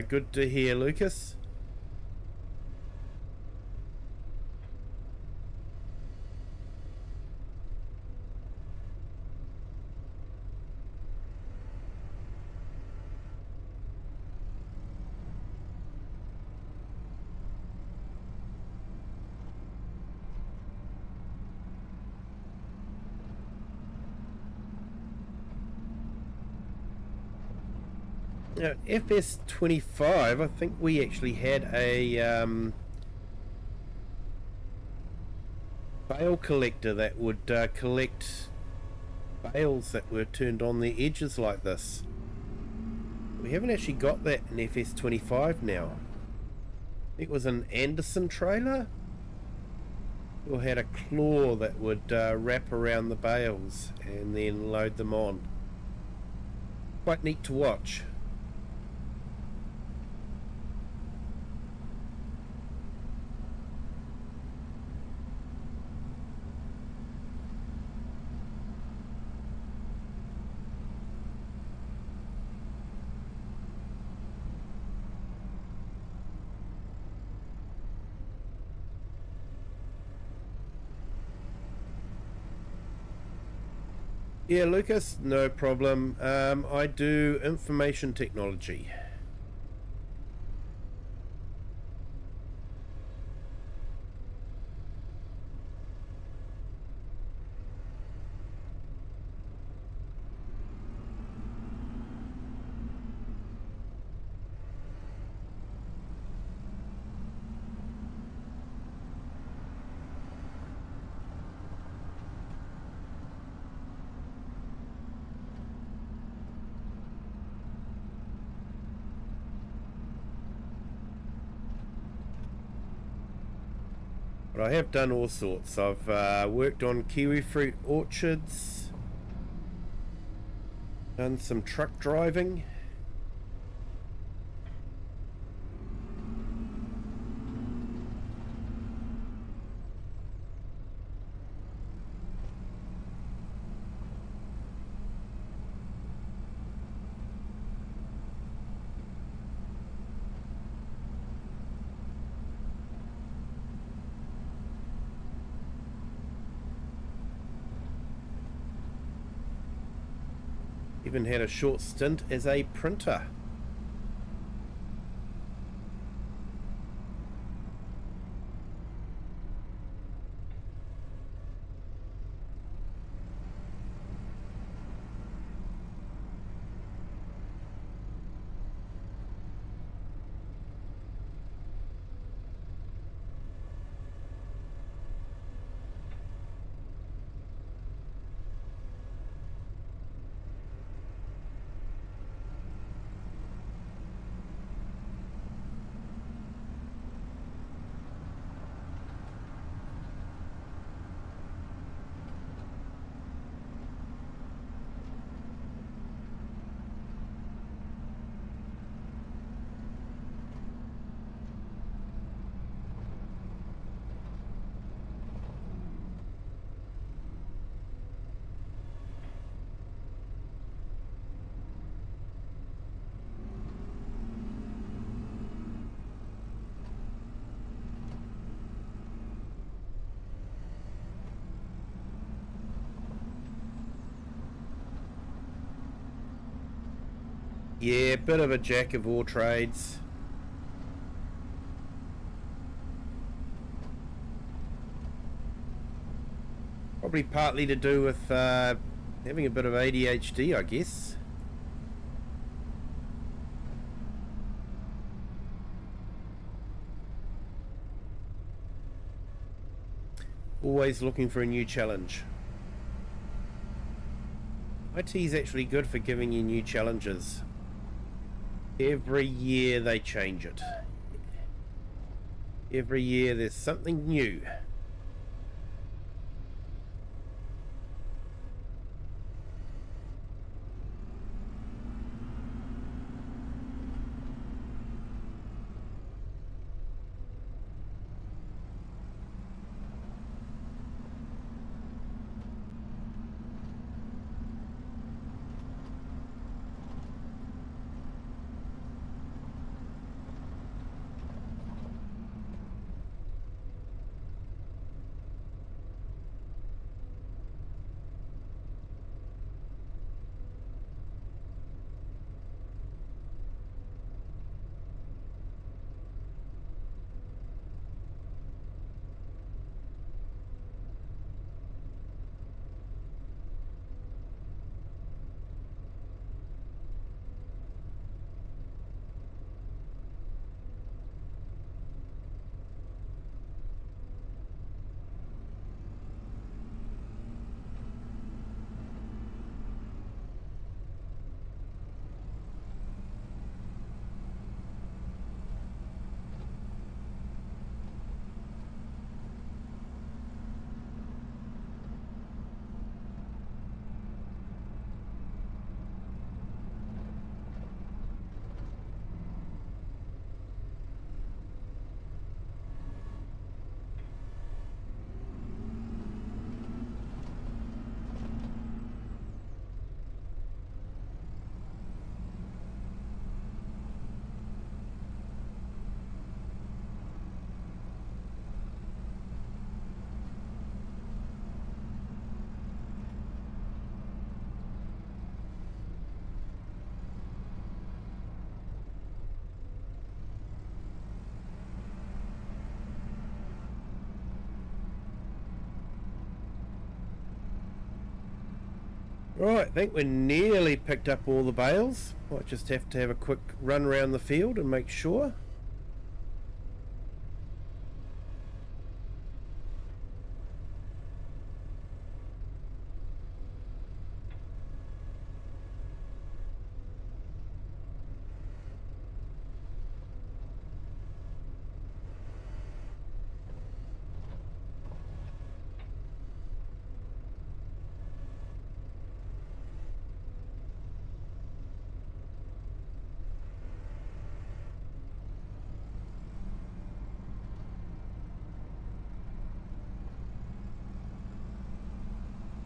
Good to hear, Lucas. Now, FS25, I think we actually had a bale collector that would collect bales that were turned on the edges like this. We haven't actually got that in FS25 now. It was an Anderson trailer. Or had a claw that would wrap around the bales and then load them on. Quite neat to watch. Yeah, Lucas, no problem. I do information technology. But I have done all sorts. I've worked on kiwi fruit orchards, done some truck driving. Even had a short stint as a printer. Yeah, bit of a jack of all trades. Probably partly to do with having a bit of ADHD, I guess. Always looking for a new challenge. IT is actually good for giving you new challenges. Every year they change it. Every year there's something new. Right, I think we're nearly picked up all the bales. Might just have to have a quick run around the field and make sure.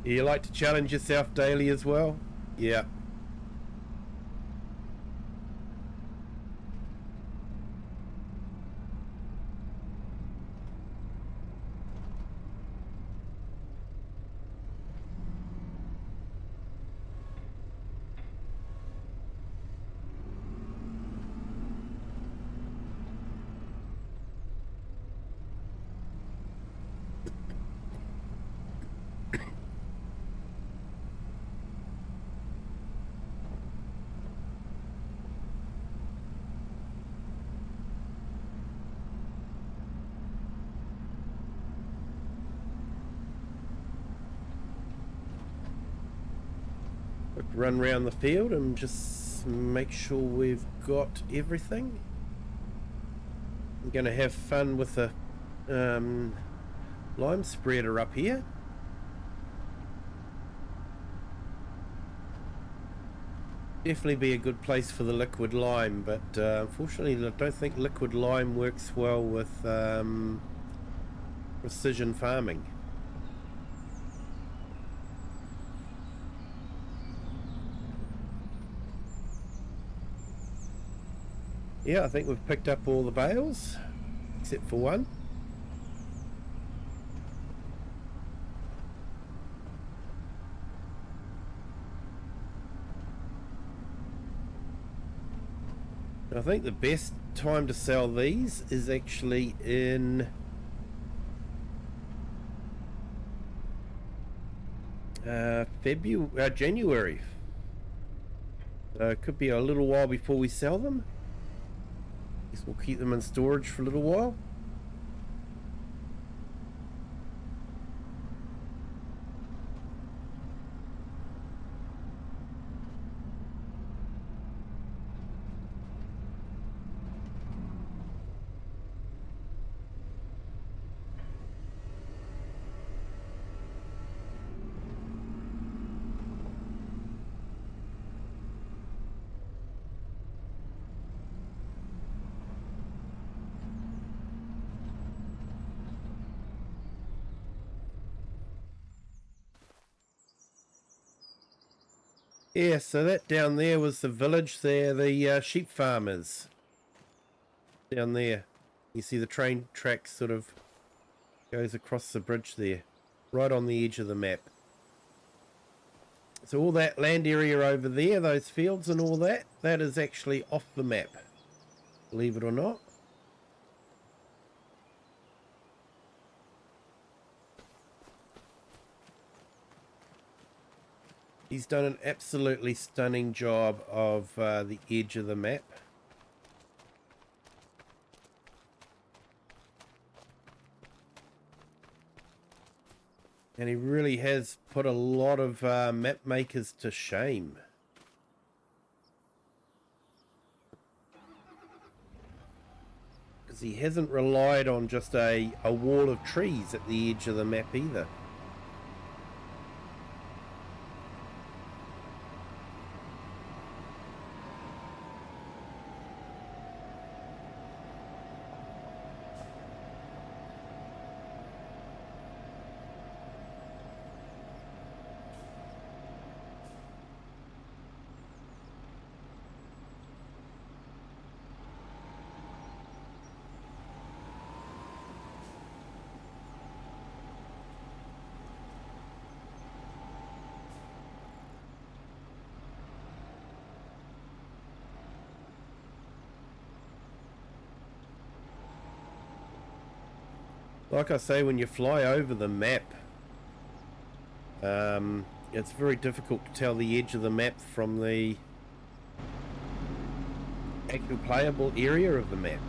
You like to challenge yourself daily as well? Yeah. Quick run around the field and just make sure we've got everything. I'm going to have fun with the lime spreader up here. Definitely be a good place for the liquid lime, but unfortunately I don't think liquid lime works well with precision farming. Yeah, I think we've picked up all the bales, except for one. I think the best time to sell these is actually in January. It could be a little while before we sell them. Guess we'll keep them in storage for a little while. Yeah, so that down there was the village there, the sheep farmers. Down there. You see the train track sort of goes across the bridge there. Right on the edge of the map. So all that land area over there, those fields and all that, that is actually off the map. Believe it or not. He's done an absolutely stunning job of the edge of the map. And he really has put a lot of map makers to shame. Because he hasn't relied on just a wall of trees at the edge of the map either. Like I say, when you fly over the map, it's very difficult to tell the edge of the map from the actual playable area of the map.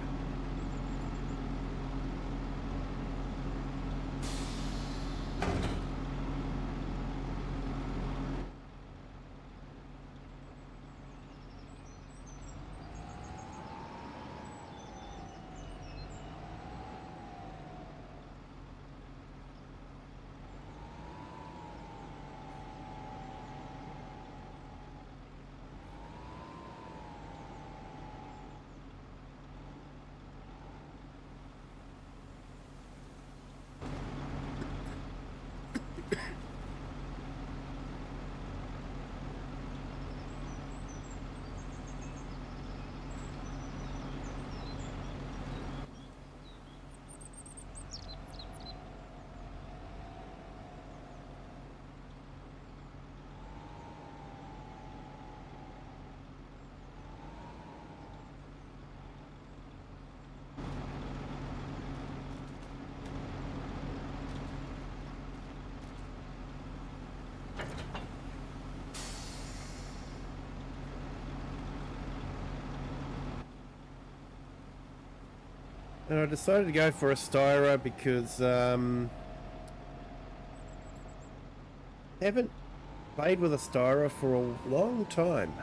And I decided to go for a styro because haven't played with a styro for a long time.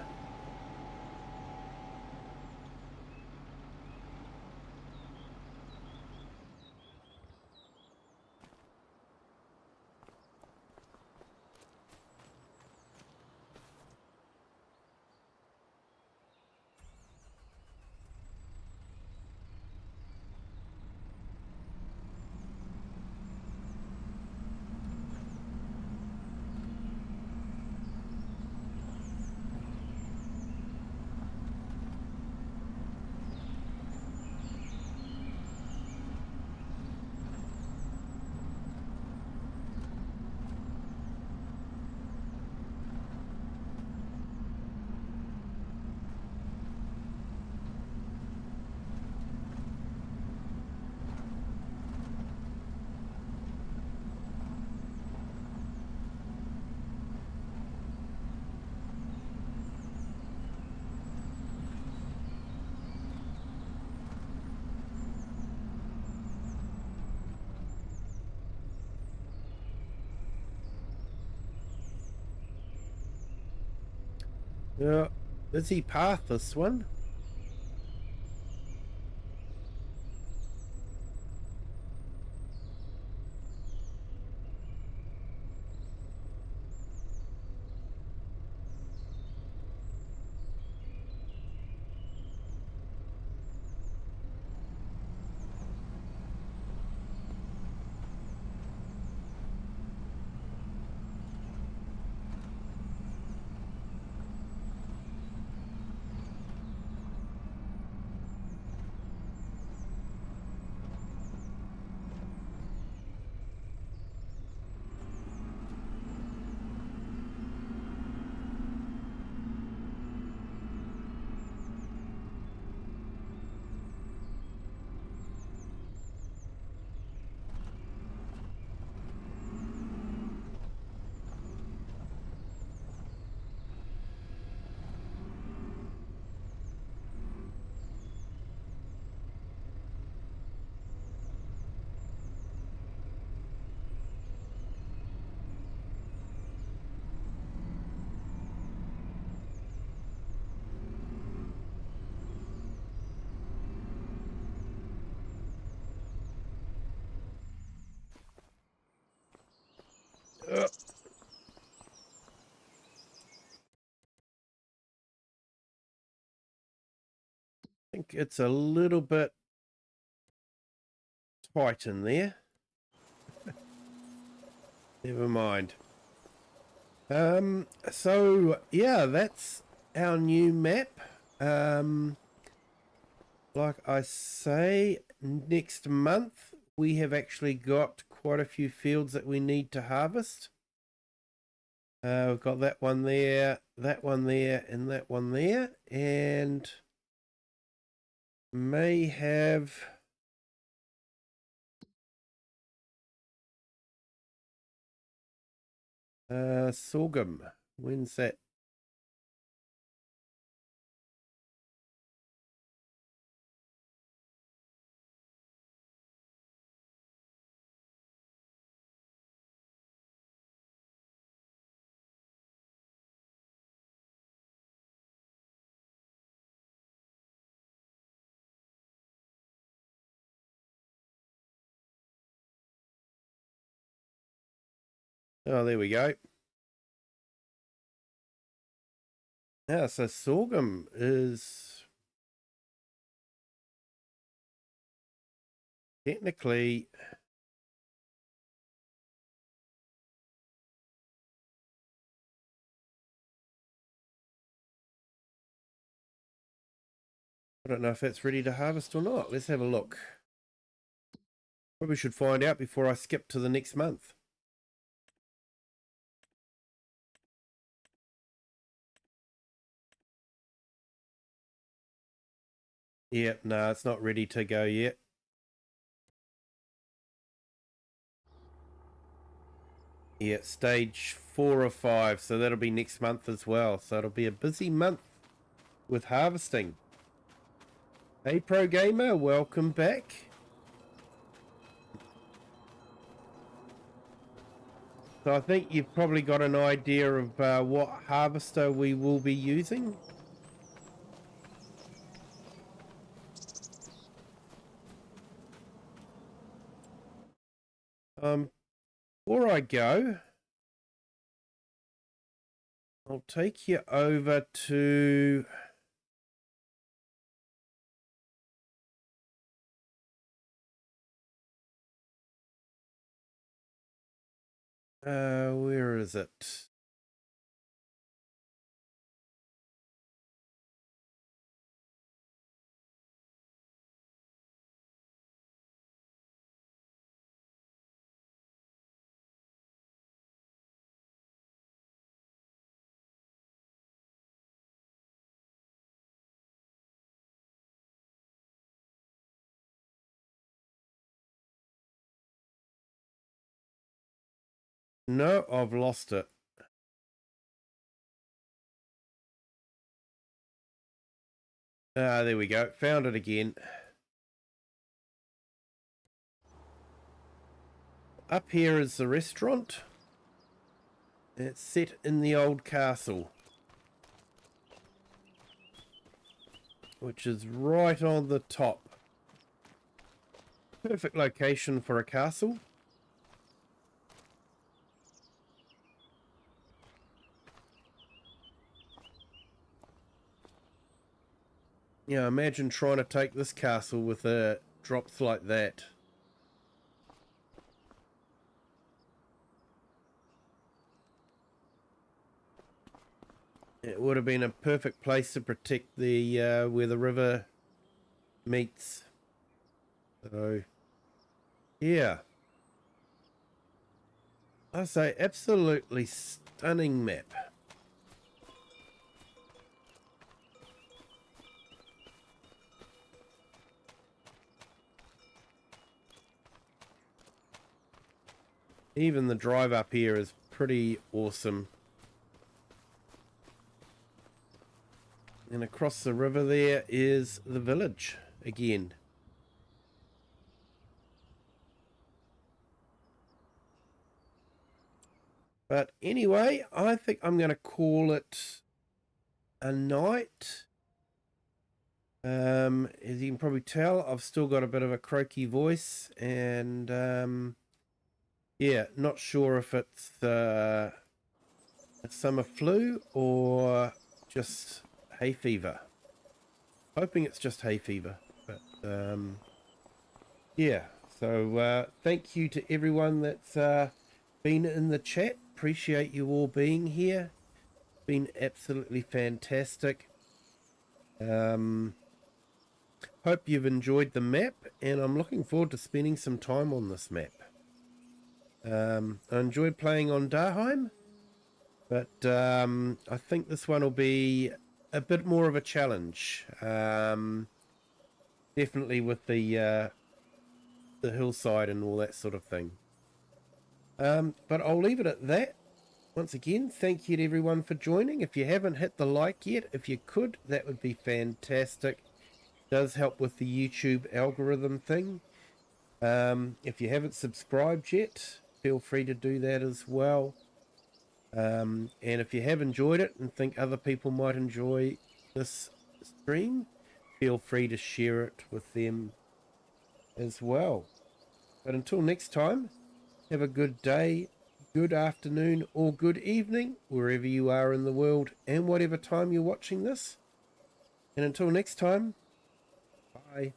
Yeah, busy path this one. I think it's a little bit tight in there. Never mind. So yeah, that's our new map. Like I say, next month we have actually got quite a few fields that we need to harvest. We've got that one there, and that one there, and may have Sorghum. When's that? Oh, there we go. Yeah, so sorghum is technically I don't know if that's ready to harvest or not. Let's have a look. Probably should find out before I skip to the next month. Yeah, no, it's not ready to go yet. Yeah, stage 4 of 5, so that'll be next month as well. So it'll be a busy month with harvesting. Hey, Pro Gamer, welcome back. So I think you've probably got an idea of what harvester we will be using. Before I go, I'll take you over to where is it? No, I've lost it. There we go. Found it again. Up here is the restaurant. It's set in the old castle, which is right on the top. Perfect location for a castle. Yeah, imagine trying to take this castle with drops like that. It would have been a perfect place to protect the where the river meets. So, yeah. I say absolutely stunning map. Even the drive up here is pretty awesome. And across the river there is the village again. But anyway, I think I'm going to call it a night. As you can probably tell, I've still got a bit of a croaky voice, and yeah, not sure if it's a summer flu or just hay fever. Hoping it's just hay fever, but yeah. So thank you to everyone that's been in the chat. Appreciate you all being here. Been absolutely fantastic. Hope you've enjoyed the map, and I'm looking forward to spending some time on this map. I enjoyed playing on Daheim, but I think this one will be a bit more of a challenge. Definitely with the hillside and all that sort of thing. But I'll leave it at that. once again, thank you to everyone for joining. If you haven't hit the like yet, if you could, that would be fantastic. It does help with the YouTube algorithm thing. If you haven't subscribed yet, feel free to do that as well. And if you have enjoyed it and think other people might enjoy this stream, feel free to share it with them as well. But until next time, have a good day, good afternoon, or good evening, wherever you are in the world and whatever time you're watching this. And until next time, bye.